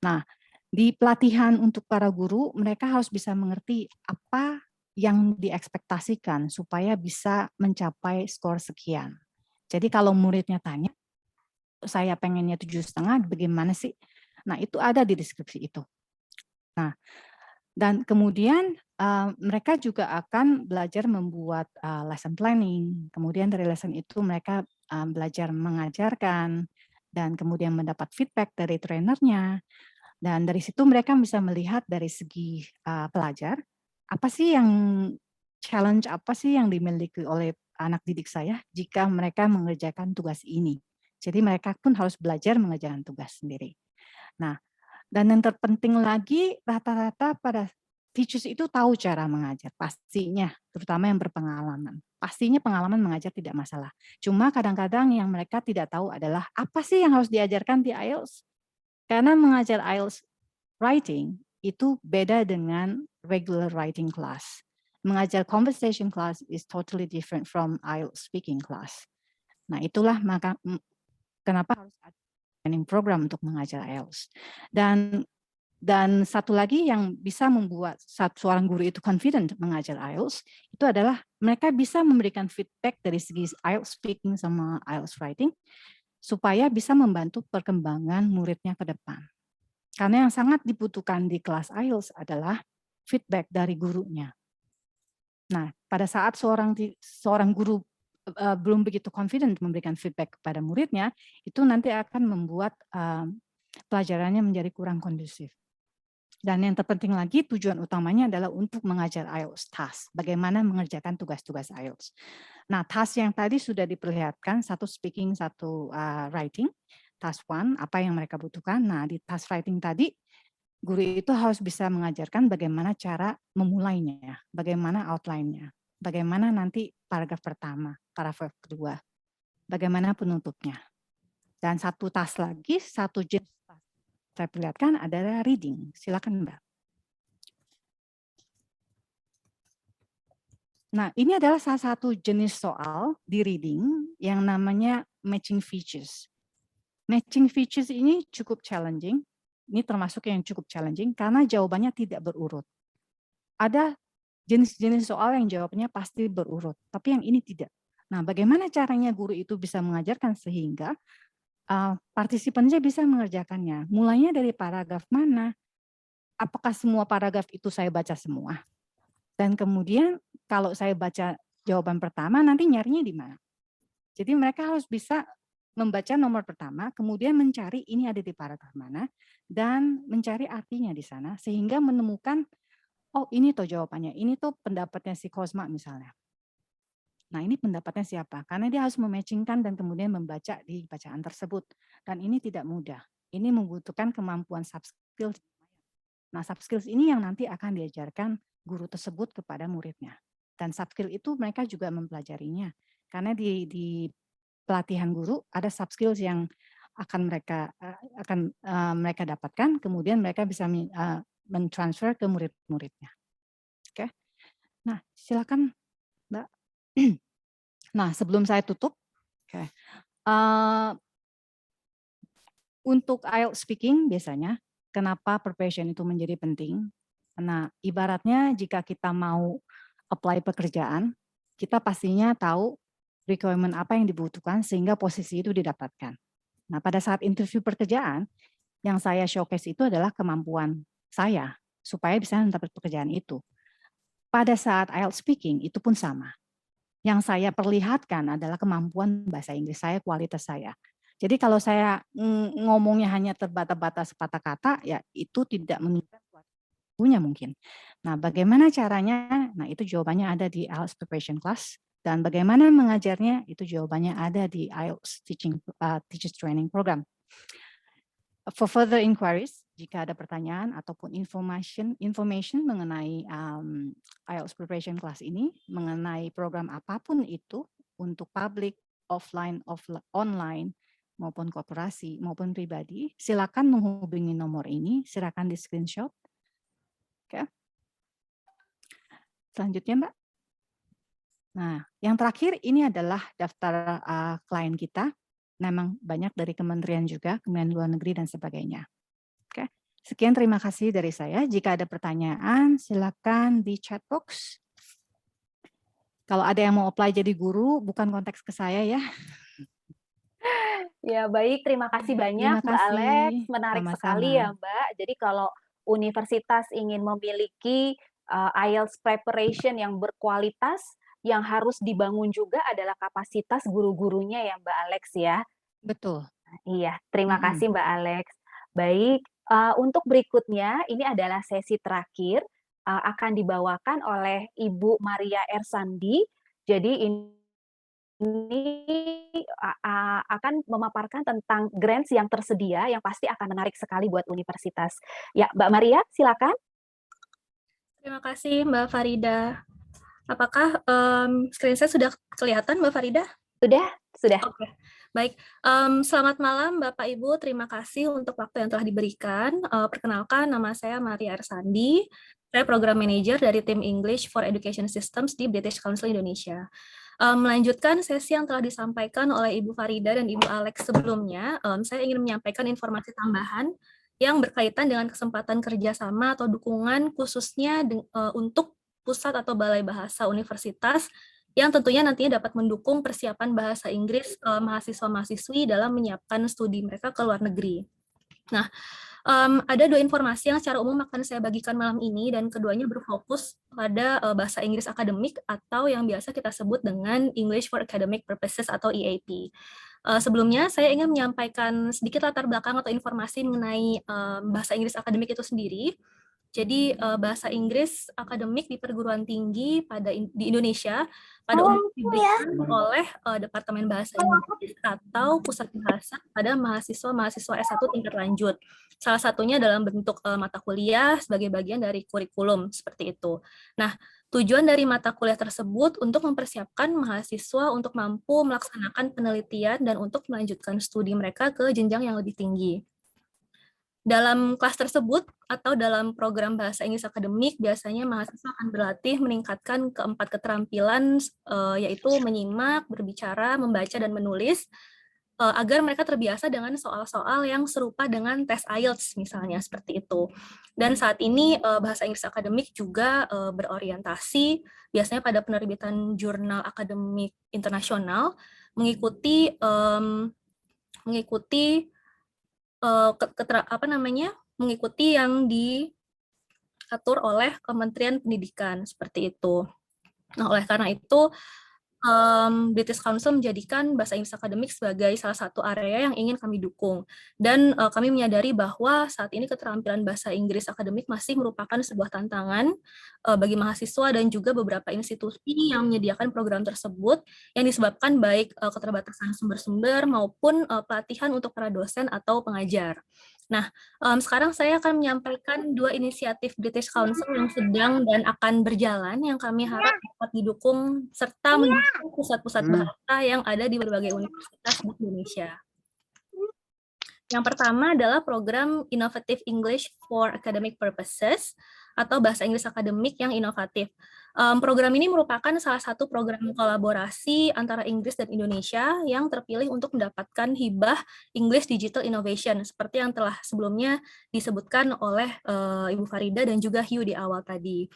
Nah, di pelatihan untuk para guru, mereka harus bisa mengerti apa yang diekspektasikan supaya bisa mencapai skor sekian. Jadi kalau muridnya tanya, saya pengennya 7,5, bagaimana sih? Nah, itu ada di deskripsi itu. Nah, dan kemudian mereka juga akan belajar membuat lesson planning. Kemudian dari lesson itu mereka belajar mengajarkan dan kemudian mendapat feedback dari trainernya. Dan dari situ mereka bisa melihat dari segi pelajar, apa sih yang challenge, apa sih yang dimiliki oleh anak didik saya jika mereka mengerjakan tugas ini. Jadi mereka pun harus belajar mengerjakan tugas sendiri. Nah, dan yang terpenting lagi, rata-rata pada teachers itu tahu cara mengajar, pastinya, terutama yang berpengalaman. Pastinya pengalaman mengajar tidak masalah. Cuma kadang-kadang yang mereka tidak tahu adalah apa sih yang harus diajarkan di IELTS. Karena mengajar IELTS writing itu beda dengan regular writing class. Mengajar conversation class is totally different from IELTS speaking class. Nah, itulah maka kenapa harus ada training program untuk mengajar IELTS. Dan satu lagi yang bisa membuat seorang guru itu confident mengajar IELTS itu adalah mereka bisa memberikan feedback dari segi IELTS speaking sama IELTS writing supaya bisa membantu perkembangan muridnya ke depan. Karena yang sangat dibutuhkan di kelas IELTS adalah feedback dari gurunya. Nah, pada saat seorang guru belum begitu confident memberikan feedback kepada muridnya, itu nanti akan membuat pelajarannya menjadi kurang kondusif. Dan yang terpenting lagi, tujuan utamanya adalah untuk mengajar IELTS task, bagaimana mengerjakan tugas-tugas IELTS. Nah, task yang tadi sudah diperlihatkan, satu speaking, satu writing, task 1, apa yang mereka butuhkan. Nah, di task writing tadi, guru itu harus bisa mengajarkan bagaimana cara memulainya, bagaimana outline-nya, bagaimana nanti paragraf pertama, paragraf kedua, bagaimana penutupnya. Dan satu task lagi, satu jenis saya perlihatkan adalah reading. Silakan Mbak. Nah, ini adalah salah satu jenis soal di reading yang namanya matching features. Matching features ini cukup challenging. Ini termasuk yang cukup challenging karena jawabannya tidak berurut. Ada jenis-jenis soal yang jawabannya pasti berurut, tapi yang ini tidak. Nah, bagaimana caranya guru itu bisa mengajarkan sehingga partisipannya bisa mengerjakannya. Mulainya dari paragraf mana? Apakah semua paragraf itu saya baca semua? Dan kemudian kalau saya baca jawaban pertama, nanti nyarinya di mana? Jadi mereka harus bisa membaca nomor pertama, kemudian mencari ini ada di paragraf mana, dan mencari artinya di sana, sehingga menemukan, oh ini tuh jawabannya, ini tuh pendapatnya si Cosma misalnya. Nah, ini pendapatnya siapa? Karena dia harus mematchingkan dan kemudian membaca di bacaan tersebut. Dan ini tidak mudah. Ini membutuhkan kemampuan soft skills. Nah, soft skills ini yang nanti akan diajarkan guru tersebut kepada muridnya. Dan soft skill itu mereka juga mempelajarinya. Karena di pelatihan guru ada soft skills yang akan mereka dapatkan, kemudian mereka bisa mentransfer ke murid-muridnya. Oke. Nah, silakan Mbak. Nah, sebelum saya tutup, untuk IELTS speaking biasanya, kenapa preparation itu menjadi penting? Nah, ibaratnya jika kita mau apply pekerjaan, kita pastinya tahu requirement apa yang dibutuhkan sehingga posisi itu didapatkan. Nah, pada saat interview pekerjaan, yang saya showcase itu adalah kemampuan saya supaya bisa mendapat pekerjaan itu. Pada saat IELTS speaking, itu pun sama. Yang saya perlihatkan adalah kemampuan bahasa Inggris saya, kualitas saya. Jadi kalau saya ngomongnya hanya terbata-bata sepatah kata, ya itu tidak menunjukkan punya mungkin. Nah, bagaimana caranya? Nah, itu jawabannya ada di IELTS Preparation Class. Dan bagaimana mengajarnya? Itu jawabannya ada di IELTS Teachers Training Program. For further inquiries, jika ada pertanyaan ataupun information mengenai IELTS preparation class ini, mengenai program apapun itu untuk public, offline, online, maupun korporasi, maupun pribadi, silakan menghubungi nomor ini, silakan di screenshot. Oke. Selanjutnya, Mbak. Nah, yang terakhir ini adalah daftar klien kita. Memang banyak dari kementerian juga, Kementerian Luar Negeri dan sebagainya. Oke. Sekian, terima kasih dari saya. Jika ada pertanyaan, silakan di chat box. Kalau ada yang mau apply jadi guru, bukan konteks ke saya ya. Ya, baik. Terima kasih banyak, Terima Mbak kasih. Alex. Menarik Sama-sama. sekali ya, Mbak. Jadi kalau universitas ingin memiliki IELTS preparation yang berkualitas, yang harus dibangun juga adalah kapasitas guru-gurunya ya, Mbak Alex ya. Betul. Iya, terima kasih Mbak Alex. Baik, untuk berikutnya ini adalah sesi terakhir, akan dibawakan oleh Ibu Maria Ersandi. Jadi ini akan memaparkan tentang grants yang tersedia yang pasti akan menarik sekali buat universitas. Ya, Mbak Maria, silakan. Terima kasih Mbak Farida. Apakah screen saya sudah kelihatan Mbak Farida? Sudah. Oke, baik. Selamat malam Bapak Ibu, terima kasih untuk waktu yang telah diberikan. Perkenalkan, nama saya Maria Ersandi. Saya Program Manager dari tim English for Education Systems di British Council Indonesia. Melanjutkan sesi yang telah disampaikan oleh Ibu Farida dan Ibu Alex sebelumnya, saya ingin menyampaikan informasi tambahan yang berkaitan dengan kesempatan kerjasama atau dukungan khususnya untuk pusat atau balai bahasa universitas yang tentunya nantinya dapat mendukung persiapan bahasa Inggris mahasiswa-mahasiswi dalam menyiapkan studi mereka ke luar negeri. Nah, ada dua informasi yang secara umum akan saya bagikan malam ini, dan keduanya berfokus pada bahasa Inggris akademik atau yang biasa kita sebut dengan English for Academic Purposes atau EAP. Sebelumnya, saya ingin menyampaikan sedikit latar belakang atau informasi mengenai bahasa Inggris akademik itu sendiri. Jadi bahasa Inggris akademik di perguruan tinggi di Indonesia pada umumnya diberikan oleh Departemen Bahasa Inggris atau Pusat Bahasa pada mahasiswa-mahasiswa S1 tingkat lanjut. Salah satunya dalam bentuk mata kuliah sebagai bagian dari kurikulum, seperti itu. Nah, tujuan dari mata kuliah tersebut untuk mempersiapkan mahasiswa untuk mampu melaksanakan penelitian dan untuk melanjutkan studi mereka ke jenjang yang lebih tinggi. Dalam kelas tersebut atau dalam program bahasa Inggris akademik, biasanya mahasiswa akan berlatih meningkatkan keempat keterampilan, yaitu menyimak, berbicara, membaca, dan menulis, agar mereka terbiasa dengan soal-soal yang serupa dengan tes IELTS misalnya, seperti itu. Dan saat ini bahasa Inggris akademik juga berorientasi biasanya pada penerbitan jurnal akademik internasional, mengikuti mengikuti yang diatur oleh Kementerian Pendidikan, seperti itu. Nah, oleh karena itu British Council menjadikan bahasa Inggris akademik sebagai salah satu area yang ingin kami dukung. Dan kami menyadari bahwa saat ini keterampilan bahasa Inggris akademik masih merupakan sebuah tantangan bagi mahasiswa dan juga beberapa institusi yang menyediakan program tersebut yang disebabkan baik keterbatasan sumber-sumber maupun pelatihan untuk para dosen atau pengajar. Nah, sekarang saya akan menyampaikan dua inisiatif British Council yang sedang dan akan berjalan yang kami harap dapat didukung serta mendukung pusat-pusat bahasa yang ada di berbagai universitas di Indonesia. Yang pertama adalah program Innovative English for Academic Purposes atau bahasa Inggris akademik yang inovatif. Program ini merupakan salah satu program kolaborasi antara Inggris dan Indonesia yang terpilih untuk mendapatkan hibah English Digital Innovation seperti yang telah sebelumnya disebutkan oleh Ibu Farida dan juga Hugh di awal tadi.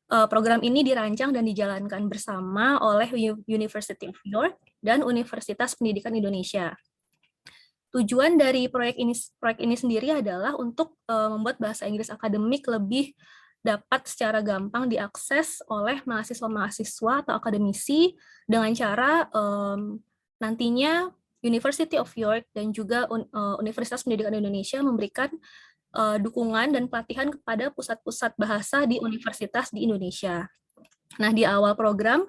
Program ini dirancang dan dijalankan bersama oleh University of York dan Universitas Pendidikan Indonesia. Tujuan dari proyek ini sendiri adalah untuk membuat bahasa Inggris akademik lebih dapat secara gampang diakses oleh mahasiswa-mahasiswa atau akademisi dengan cara nantinya University of York dan juga Universitas Pendidikan Indonesia memberikan dukungan dan pelatihan kepada pusat-pusat bahasa di universitas di Indonesia. Nah, di awal program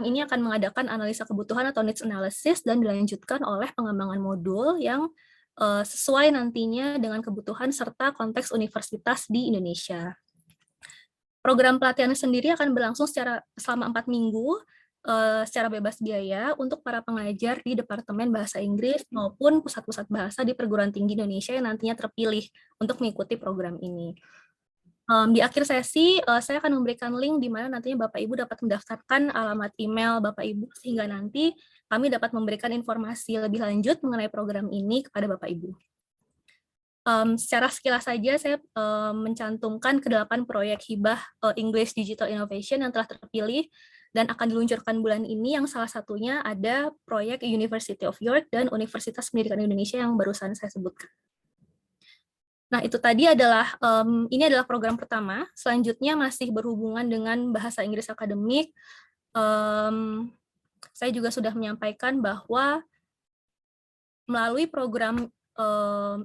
ini akan mengadakan analisa kebutuhan atau needs analysis dan dilanjutkan oleh pengembangan modul yang sesuai nantinya dengan kebutuhan serta konteks universitas di Indonesia. Program pelatihan sendiri akan berlangsung selama 4 minggu secara bebas biaya untuk para pengajar di Departemen Bahasa Inggris maupun pusat-pusat bahasa di perguruan tinggi Indonesia yang nantinya terpilih untuk mengikuti program ini. Di akhir sesi, saya akan memberikan link di mana nantinya Bapak Ibu dapat mendaftarkan alamat email Bapak Ibu sehingga nanti kami dapat memberikan informasi lebih lanjut mengenai program ini kepada Bapak Ibu. Secara sekilas saja saya mencantumkan ke-8 proyek hibah English Digital Innovation yang telah terpilih dan akan diluncurkan bulan ini, yang salah satunya ada proyek University of York dan Universitas Pendidikan Indonesia yang barusan saya sebutkan. Nah, itu tadi adalah, ini adalah program pertama, selanjutnya masih berhubungan dengan bahasa Inggris akademik. Saya juga sudah menyampaikan bahwa melalui program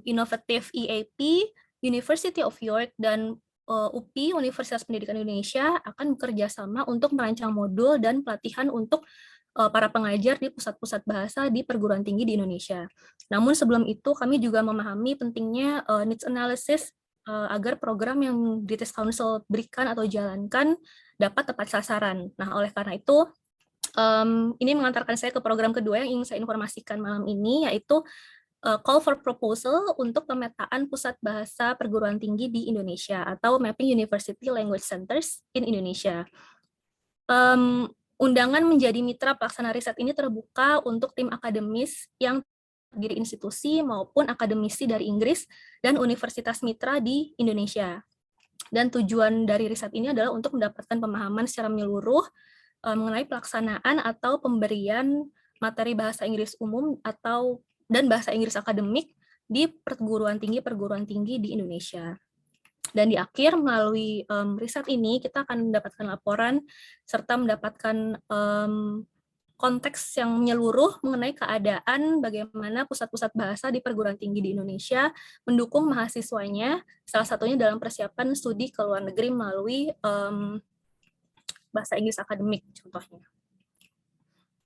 inovatif EAP, University of York dan UPI, Universitas Pendidikan Indonesia, akan bekerja sama untuk merancang modul dan pelatihan untuk para pengajar di pusat-pusat bahasa di perguruan tinggi di Indonesia. Namun sebelum itu, kami juga memahami pentingnya needs analysis agar program yang British Council berikan atau jalankan dapat tepat sasaran. Nah, oleh karena itu, ini mengantarkan saya ke program kedua yang ingin saya informasikan malam ini, yaitu call for proposal untuk pemetaan pusat bahasa perguruan tinggi di Indonesia atau Mapping University Language Centers in Indonesia. Undangan menjadi mitra pelaksana riset ini terbuka untuk tim akademis yang terdiri institusi maupun akademisi dari Inggris dan universitas mitra di Indonesia. Dan tujuan dari riset ini adalah untuk mendapatkan pemahaman secara menyeluruh mengenai pelaksanaan atau pemberian materi bahasa Inggris umum dan bahasa Inggris akademik di perguruan tinggi di Indonesia. Dan di akhir, melalui riset ini, kita akan mendapatkan laporan serta mendapatkan konteks yang menyeluruh mengenai keadaan bagaimana pusat-pusat bahasa di perguruan tinggi di Indonesia mendukung mahasiswanya, salah satunya dalam persiapan studi ke luar negeri melalui bahasa Inggris akademik, contohnya.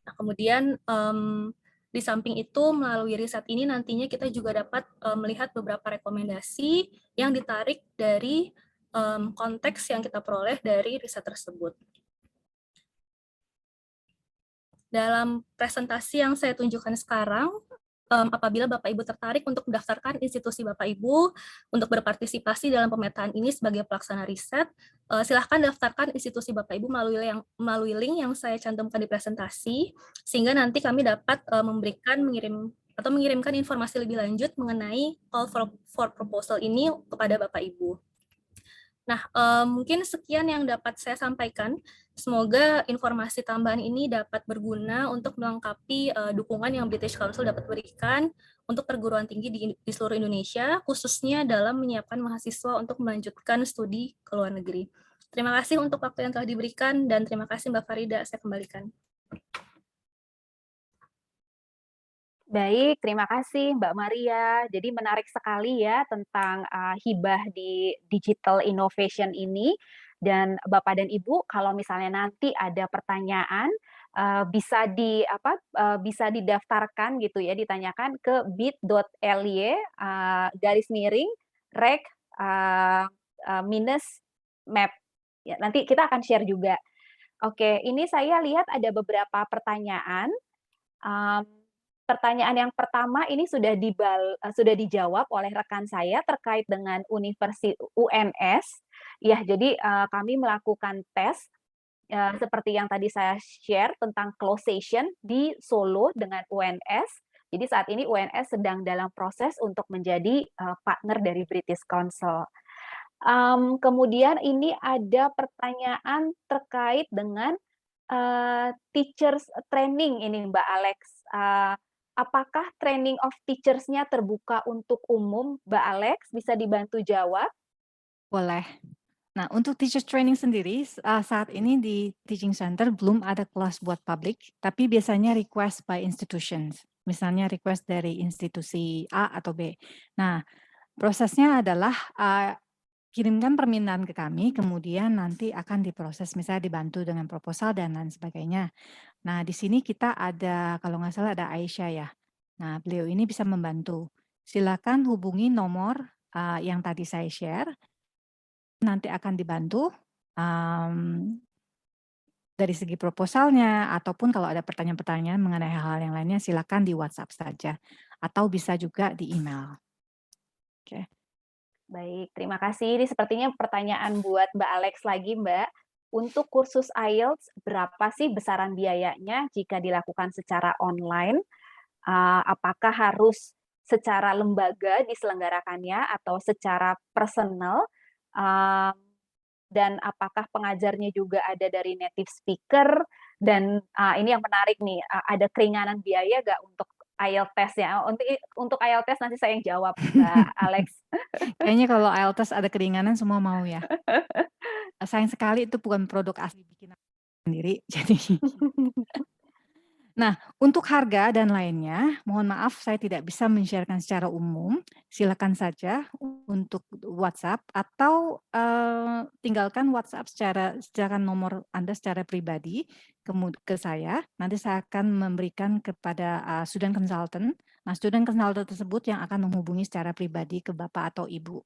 Nah, kemudian di samping itu, melalui riset ini nantinya kita juga dapat melihat beberapa rekomendasi yang ditarik dari konteks yang kita peroleh dari riset tersebut. Dalam presentasi yang saya tunjukkan sekarang, apabila Bapak Ibu tertarik untuk mendaftarkan institusi Bapak Ibu untuk berpartisipasi dalam pemetaan ini sebagai pelaksana riset, silahkan daftarkan institusi Bapak Ibu melalui link yang saya cantumkan di presentasi, sehingga nanti kami dapat mengirimkan informasi lebih lanjut mengenai call for proposal ini kepada Bapak Ibu. Nah, mungkin sekian yang dapat saya sampaikan. Semoga informasi tambahan ini dapat berguna untuk melengkapi dukungan yang British Council dapat berikan untuk perguruan tinggi di seluruh Indonesia, khususnya dalam menyiapkan mahasiswa untuk melanjutkan studi ke luar negeri. Terima kasih untuk waktu yang telah diberikan, dan terima kasih Mbak Farida, saya kembalikan. Baik, terima kasih Mbak Maria. Jadi menarik sekali ya tentang hibah di digital innovation ini. Dan Bapak dan Ibu, kalau misalnya nanti ada pertanyaan, bisa didaftarkan gitu ya, ditanyakan ke bit.ly/reg -map. Ya, nanti kita akan share juga. Oke, ini saya lihat ada beberapa pertanyaan. Pertanyaan yang pertama ini sudah dijawab oleh rekan saya terkait dengan Universitas UNS. Ya, jadi kami melakukan tes seperti yang tadi saya share tentang closed session di Solo dengan UNS. Jadi saat ini UNS sedang dalam proses untuk menjadi partner dari British Council. Kemudian ini ada pertanyaan terkait dengan teachers training ini Mbak Alex. Apakah training of teachers-nya terbuka untuk umum, Mbak Alex? Bisa dibantu jawab? Boleh. Nah, untuk teachers training sendiri, saat ini di Teaching Center belum ada kelas buat publik, tapi biasanya request by institutions. Misalnya request dari institusi A atau B. Nah, prosesnya adalah kirimkan permintaan ke kami, kemudian nanti akan diproses, misalnya dibantu dengan proposal dan lain sebagainya. Nah, di sini kita ada, kalau nggak salah ada Aisyah ya. Nah, beliau ini bisa membantu. silakan hubungi nomor yang tadi saya share. Nanti akan dibantu dari segi proposalnya, ataupun kalau ada pertanyaan-pertanyaan mengenai hal-hal yang lainnya, silakan di WhatsApp saja, atau bisa juga di email. Oke. Baik, terima kasih. Ini sepertinya pertanyaan buat Mbak Alex lagi, Mbak. Untuk kursus IELTS, berapa sih besaran biayanya jika dilakukan secara online? Apakah harus secara lembaga diselenggarakannya atau secara personal? Dan apakah pengajarnya juga ada dari native speaker? Dan ini yang menarik nih, ada keringanan biaya nggak untuk IELTS test-nya? Untuk IELTS test nanti saya yang jawab, Mbak Alex. Kayaknya kalau IELTS ada keringanan semua mau ya. Sayang sekali itu bukan produk asli bikinan sendiri. Jadi, nah untuk harga dan lainnya, mohon maaf saya tidak bisa men-sharekan secara umum. Silakan saja untuk WhatsApp atau tinggalkan WhatsApp secara nomor Anda secara pribadi ke saya. Nanti saya akan memberikan kepada student consultant. Nah, student consultant tersebut yang akan menghubungi secara pribadi ke Bapak atau Ibu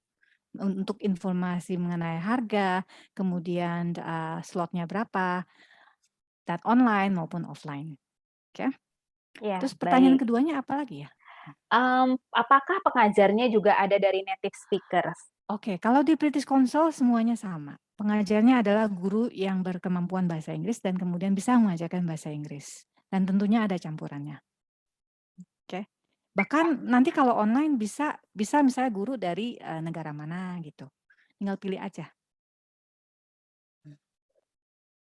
untuk informasi mengenai harga, kemudian slotnya berapa, dan online maupun offline. Oke. Ya, Terus pertanyaan baik. keduanya apa lagi ya? Apakah pengajarnya juga ada dari native speakers? Oke, kalau di British Council semuanya sama. Pengajarnya adalah guru yang berkemampuan bahasa Inggris dan kemudian bisa mengajarkan bahasa Inggris. Dan tentunya ada campurannya. Oke. Bahkan nanti kalau online bisa misalnya guru dari negara mana gitu. Tinggal pilih aja.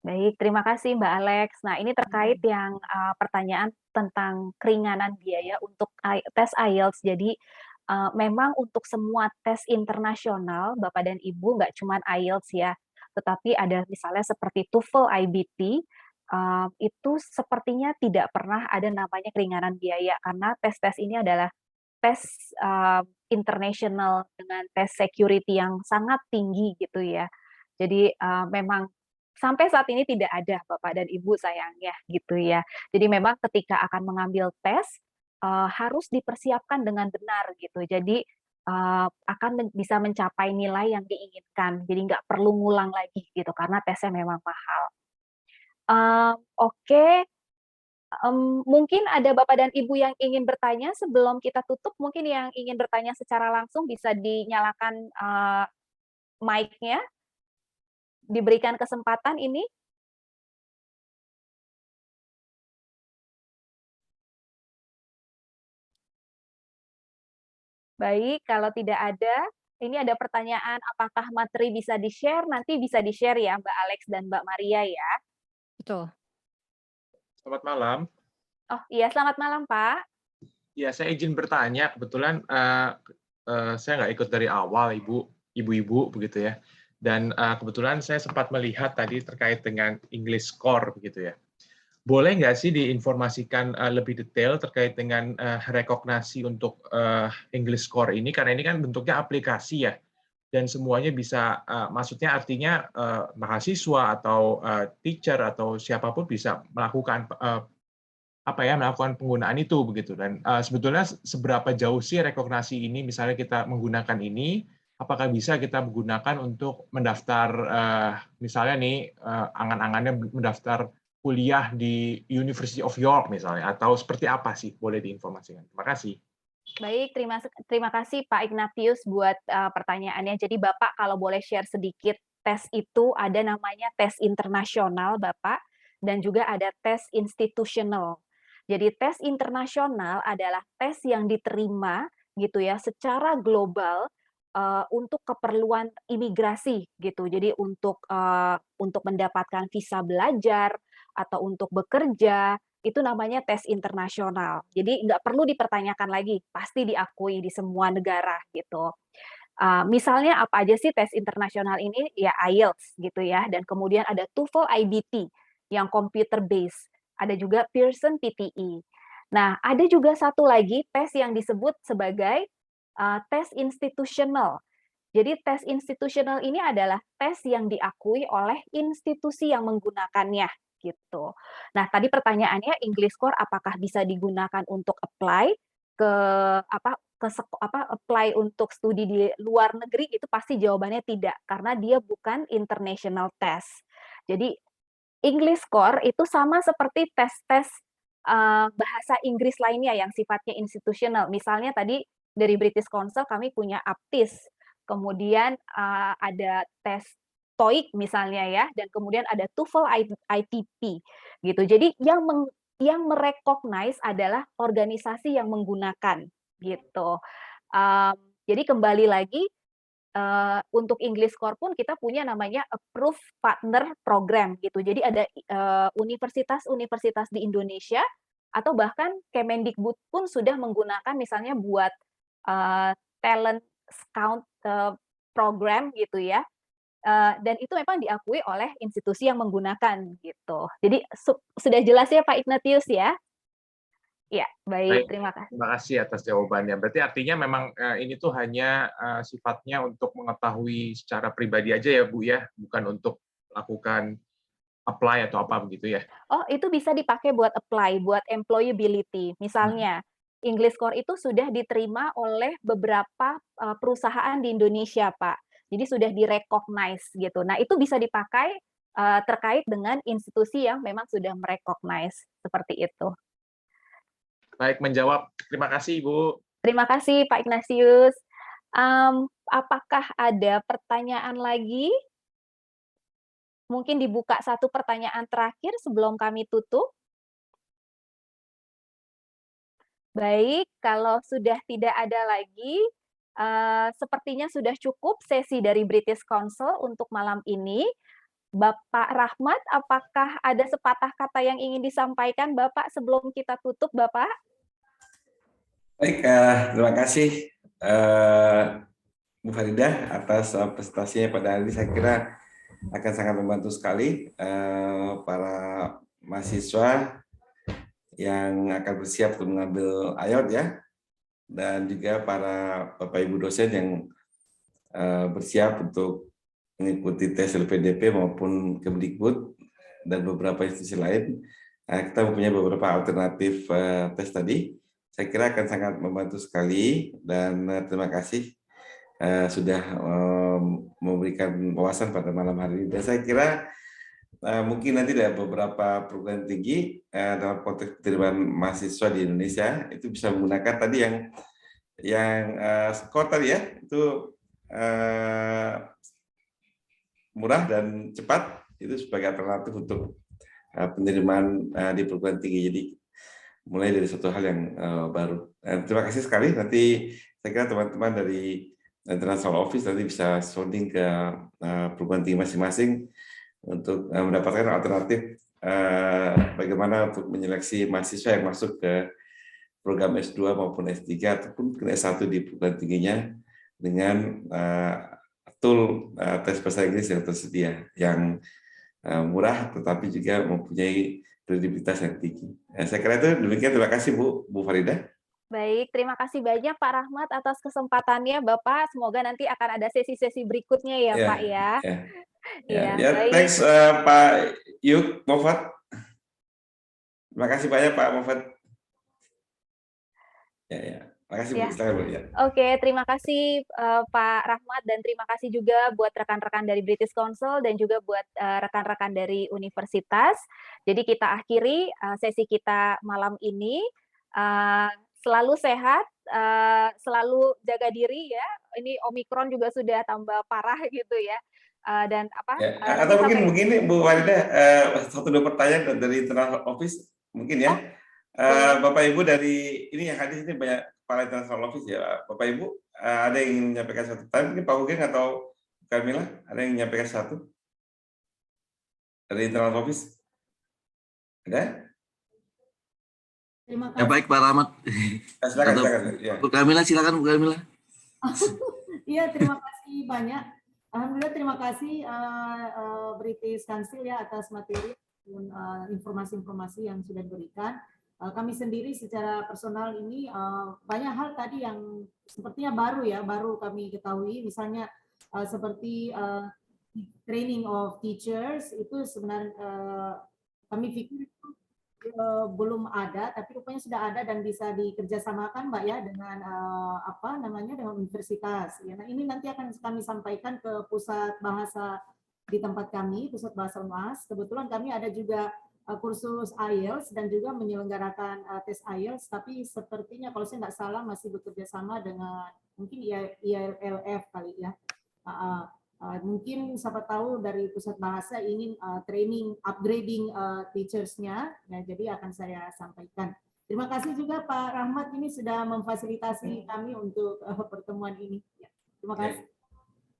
Baik, terima kasih Mbak Alex. Nah, ini terkait yang pertanyaan tentang keringanan biaya untuk tes IELTS. Jadi, memang untuk semua tes internasional, Bapak dan Ibu, nggak cuma IELTS ya, tetapi ada misalnya seperti TOEFL, IBT, itu sepertinya tidak pernah ada namanya keringanan biaya, karena tes-tes ini adalah tes internasional dengan tes security yang sangat tinggi gitu ya. Jadi memang sampai saat ini tidak ada Bapak dan Ibu sayangnya gitu ya. Jadi memang ketika akan mengambil tes harus dipersiapkan dengan benar gitu. Jadi akan bisa mencapai nilai yang diinginkan. Jadi nggak perlu ngulang lagi gitu karena tesnya memang mahal. Oke. Mungkin ada Bapak dan Ibu yang ingin bertanya sebelum kita tutup, mungkin yang ingin bertanya secara langsung bisa dinyalakan mic-nya, diberikan kesempatan ini. Baik, kalau tidak ada, ini ada pertanyaan apakah materi bisa di-share? Nanti bisa di-share ya Mbak Alex dan Mbak Maria ya. Betul. Selamat malam. Oh iya, selamat malam Pak. Ya, saya izin bertanya. Kebetulan saya nggak ikut dari awal, ibu-ibu begitu ya. Dan kebetulan saya sempat melihat tadi terkait dengan English Score begitu ya. Boleh nggak sih diinformasikan lebih detail terkait dengan rekognisi untuk English Score ini? Karena ini kan bentuknya aplikasi ya. Dan semuanya bisa, maksudnya artinya mahasiswa atau teacher atau siapapun bisa melakukan melakukan penggunaan itu begitu. Dan sebetulnya seberapa jauh sih rekognisi ini, misalnya kita menggunakan ini, apakah bisa kita menggunakan untuk mendaftar, misalnya nih angan-angannya mendaftar kuliah di University of York misalnya, atau seperti apa sih? Boleh diinformasikan. Terima kasih. Baik, terima kasih Pak Ignatius buat pertanyaannya. Jadi Bapak kalau boleh share sedikit, tes itu ada namanya tes internasional Bapak, dan juga ada tes institusional. Jadi tes internasional adalah tes yang diterima gitu ya secara global untuk keperluan imigrasi gitu. Jadi untuk mendapatkan visa belajar atau untuk bekerja itu namanya tes internasional. Jadi nggak perlu dipertanyakan lagi, pasti diakui di semua negara gitu. Misalnya apa aja sih tes internasional ini? Ya IELTS gitu ya, dan kemudian ada TOEFL IBT yang computer based. Ada juga Pearson PTE. Nah, ada juga satu lagi tes yang disebut sebagai tes institusional. Jadi tes institusional ini adalah tes yang diakui oleh institusi yang menggunakannya gitu. Nah, tadi pertanyaannya English Score apakah bisa digunakan untuk apply ke apply untuk studi di luar negeri, itu pasti jawabannya tidak, karena dia bukan international test. Jadi English Score itu sama seperti tes-tes bahasa Inggris lainnya yang sifatnya institusional. Misalnya tadi dari British Council kami punya APTIS, kemudian ada tes TOEIC misalnya ya, dan kemudian ada TOEFL ITP gitu. Jadi yang merecognize adalah organisasi yang menggunakan gitu. Jadi kembali lagi untuk English Core pun kita punya namanya Approved Partner Program gitu. Jadi ada universitas-universitas di Indonesia atau bahkan Kemendikbud pun sudah menggunakan misalnya buat talent scout program gitu ya. Dan itu memang diakui oleh institusi yang menggunakan gitu. Jadi sudah jelas ya Pak Ignatius ya? Ya, baik, terima kasih. Terima kasih atas jawabannya. Berarti artinya memang ini tuh hanya sifatnya untuk mengetahui secara pribadi aja ya Bu ya, bukan untuk lakukan apply atau apa begitu ya? Oh, itu bisa dipakai buat apply, buat employability. Misalnya, English Core itu sudah diterima oleh beberapa perusahaan di Indonesia, Pak. Jadi sudah direcognize gitu. Nah, itu bisa dipakai terkait dengan institusi yang memang sudah merecognize seperti itu. Baik, menjawab. Terima kasih, Ibu. Terima kasih, Pak Ignatius. Apakah ada pertanyaan lagi? Mungkin dibuka satu pertanyaan terakhir sebelum kami tutup. Baik, kalau sudah tidak ada lagi, sepertinya sudah cukup sesi dari British Council untuk malam ini. Bapak Rahmat, apakah ada sepatah kata yang ingin disampaikan Bapak sebelum kita tutup, Bapak? Baik, terima kasih Bu Faridah atas presentasinya pada hari ini. Saya kira akan sangat membantu sekali para mahasiswa yang akan bersiap untuk mengambil IELTS ya, dan juga para Bapak Ibu dosen yang bersiap untuk mengikuti tes LPDP maupun Kemdikbud dan beberapa institusi lain. Kita mempunyai beberapa alternatif tes tadi. Saya kira akan sangat membantu sekali, dan terima kasih sudah memberikan wawasan pada malam hari ini. Dan saya kira mungkin nanti ada beberapa perguruan tinggi dalam konteks penerimaan mahasiswa di Indonesia itu bisa menggunakan tadi yang skor tadi ya, itu murah dan cepat, itu sebagai alternatif untuk penerimaan di perguruan tinggi. Jadi mulai dari suatu hal yang baru. Terima kasih sekali. Nanti saya kira teman-teman dari International Office nanti bisa sounding ke perguruan tinggi masing-masing untuk mendapatkan alternatif bagaimana untuk menyeleksi mahasiswa yang masuk ke program S2 maupun S3 ataupun ke S1 di perguruan tingginya dengan tool tes bahasa Inggris yang tersedia, yang murah tetapi juga mempunyai kredibilitas yang tinggi. Saya kira itu demikian. Terima kasih Bu Faridah. Baik, terima kasih banyak Pak Rahmat atas kesempatannya Bapak. Semoga nanti akan ada sesi-sesi berikutnya ya Pak ya. Thanks Pak Yuk Mofat. Terima kasih banyak Pak Mofat. Terima kasih Bu. Silakan Bu. Oke, terima kasih Pak Rahmat, dan terima kasih juga buat rekan-rekan dari British Council dan juga buat rekan-rekan dari universitas. Jadi kita akhiri sesi kita malam ini. Selalu sehat, selalu jaga diri ya. Ini Omikron juga sudah tambah parah gitu ya. Dan atau mungkin Bu Faridah, satu dua pertanyaan dari International Office mungkin ya. Bapak Ibu dari ini yang hadir ini banyak kepala International Office ya. Bapak Ibu ada yang ingin menyampaikan satu tanya, mungkin Pak Hugeng atau Kamila ada yang menyampaikan satu dari International Office? Ada? Terima kasih. Ya baik Pak Rahmat. Silakan. Bu Kamila, silakan Bu Kamila. Iya, terima kasih banyak. Alhamdulillah, terima kasih British Council ya atas materi dan informasi-informasi yang sudah diberikan. Kami sendiri secara personal ini banyak hal tadi yang sepertinya baru kami ketahui, misalnya seperti training of teachers itu sebenarnya kami pikir itu belum ada, tapi rupanya sudah ada dan bisa dikerjasamakan Mbak ya dengan dengan universitas. Ya, nah ini nanti akan kami sampaikan ke pusat bahasa di tempat kami, pusat bahasa UNAS. Kebetulan kami ada juga kursus IELTS dan juga menyelenggarakan tes IELTS, tapi sepertinya kalau saya nggak salah masih bekerja sama dengan mungkin ILF kali ya. Mungkin siapa tahu dari pusat bahasa ingin training, upgrading teachers-nya, nah, jadi akan saya sampaikan. Terima kasih juga Pak Rahmat ini sudah memfasilitasi kami untuk pertemuan ini. Ya, terima kasih.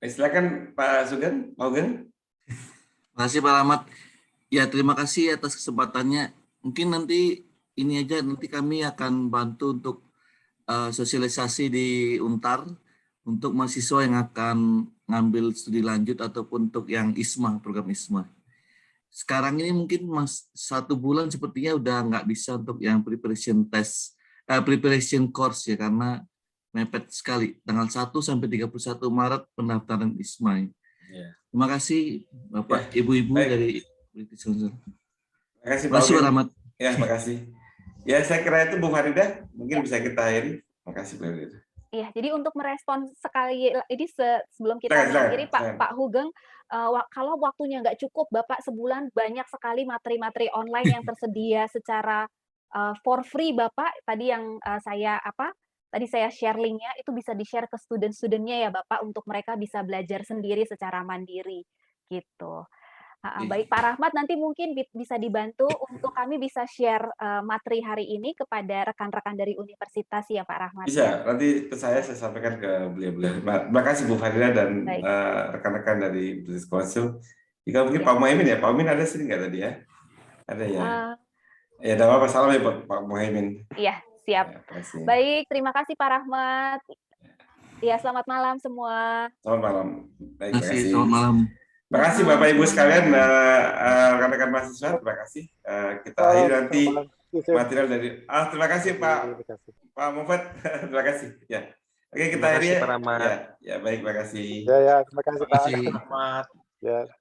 Silakan Pak Sugeng, Hogan. Terima kasih Pak Rahmat. Ya, terima kasih atas kesempatannya. Mungkin nanti ini aja, nanti kami akan bantu untuk sosialisasi di UNTAR untuk mahasiswa yang akan ngambil studi lanjut ataupun untuk yang ISMA, program ISMA. Sekarang ini mungkin 1 bulan sepertinya udah nggak bisa untuk yang preparation test, preparation course ya, karena mepet sekali. Tanggal 1 sampai 31 Maret pendaftaran ISMA. Yeah. Terima kasih Bapak, Ibu-ibu dari British Council. Terima kasih Pak Rahmat. Ya, terima kasih. Ya, saya kira itu Bu Farida, mungkin bisa kita akhiri. Terima kasih Bu Farida. Iya, jadi untuk merespon sekali ini sebelum kita mengakhiri Pak Hugeng, kalau waktunya nggak cukup, Bapak sebulan banyak sekali materi-materi online yang tersedia secara for free, Bapak. Tadi yang tadi saya share linknya itu bisa di-share ke student-studentnya ya, Bapak, untuk mereka bisa belajar sendiri secara mandiri, gitu. Baik Pak Rahmat, nanti mungkin bisa dibantu untuk kami bisa share materi hari ini kepada rekan-rekan dari universitas ya Pak Rahmat. Bisa, nanti ke saya sampaikan ke beliau-beliau. Terima kasih Bu Farida dan rekan-rekan dari British Council. Jika mungkin Pak Muhaimin ya, Pak Muhaimin ada sini nggak tadi ya? Ada ya? Ya, ada apa salam ya Pak Muhaimin. Iya, siap. Ya, baik, terima kasih Pak Rahmat. Ya, selamat malam semua. Selamat malam. Baik, terima kasih. Selamat malam. Terima kasih Bapak Ibu sekalian, rekan-rekan mahasiswa, terima kasih. Kita akhiri nanti material dari terima kasih Pak Mufat, terima kasih. Ya. Oke, kita akhiri ya. Ya, baik, terima kasih. Ya, terima kasih Pak. Selamat. Ya.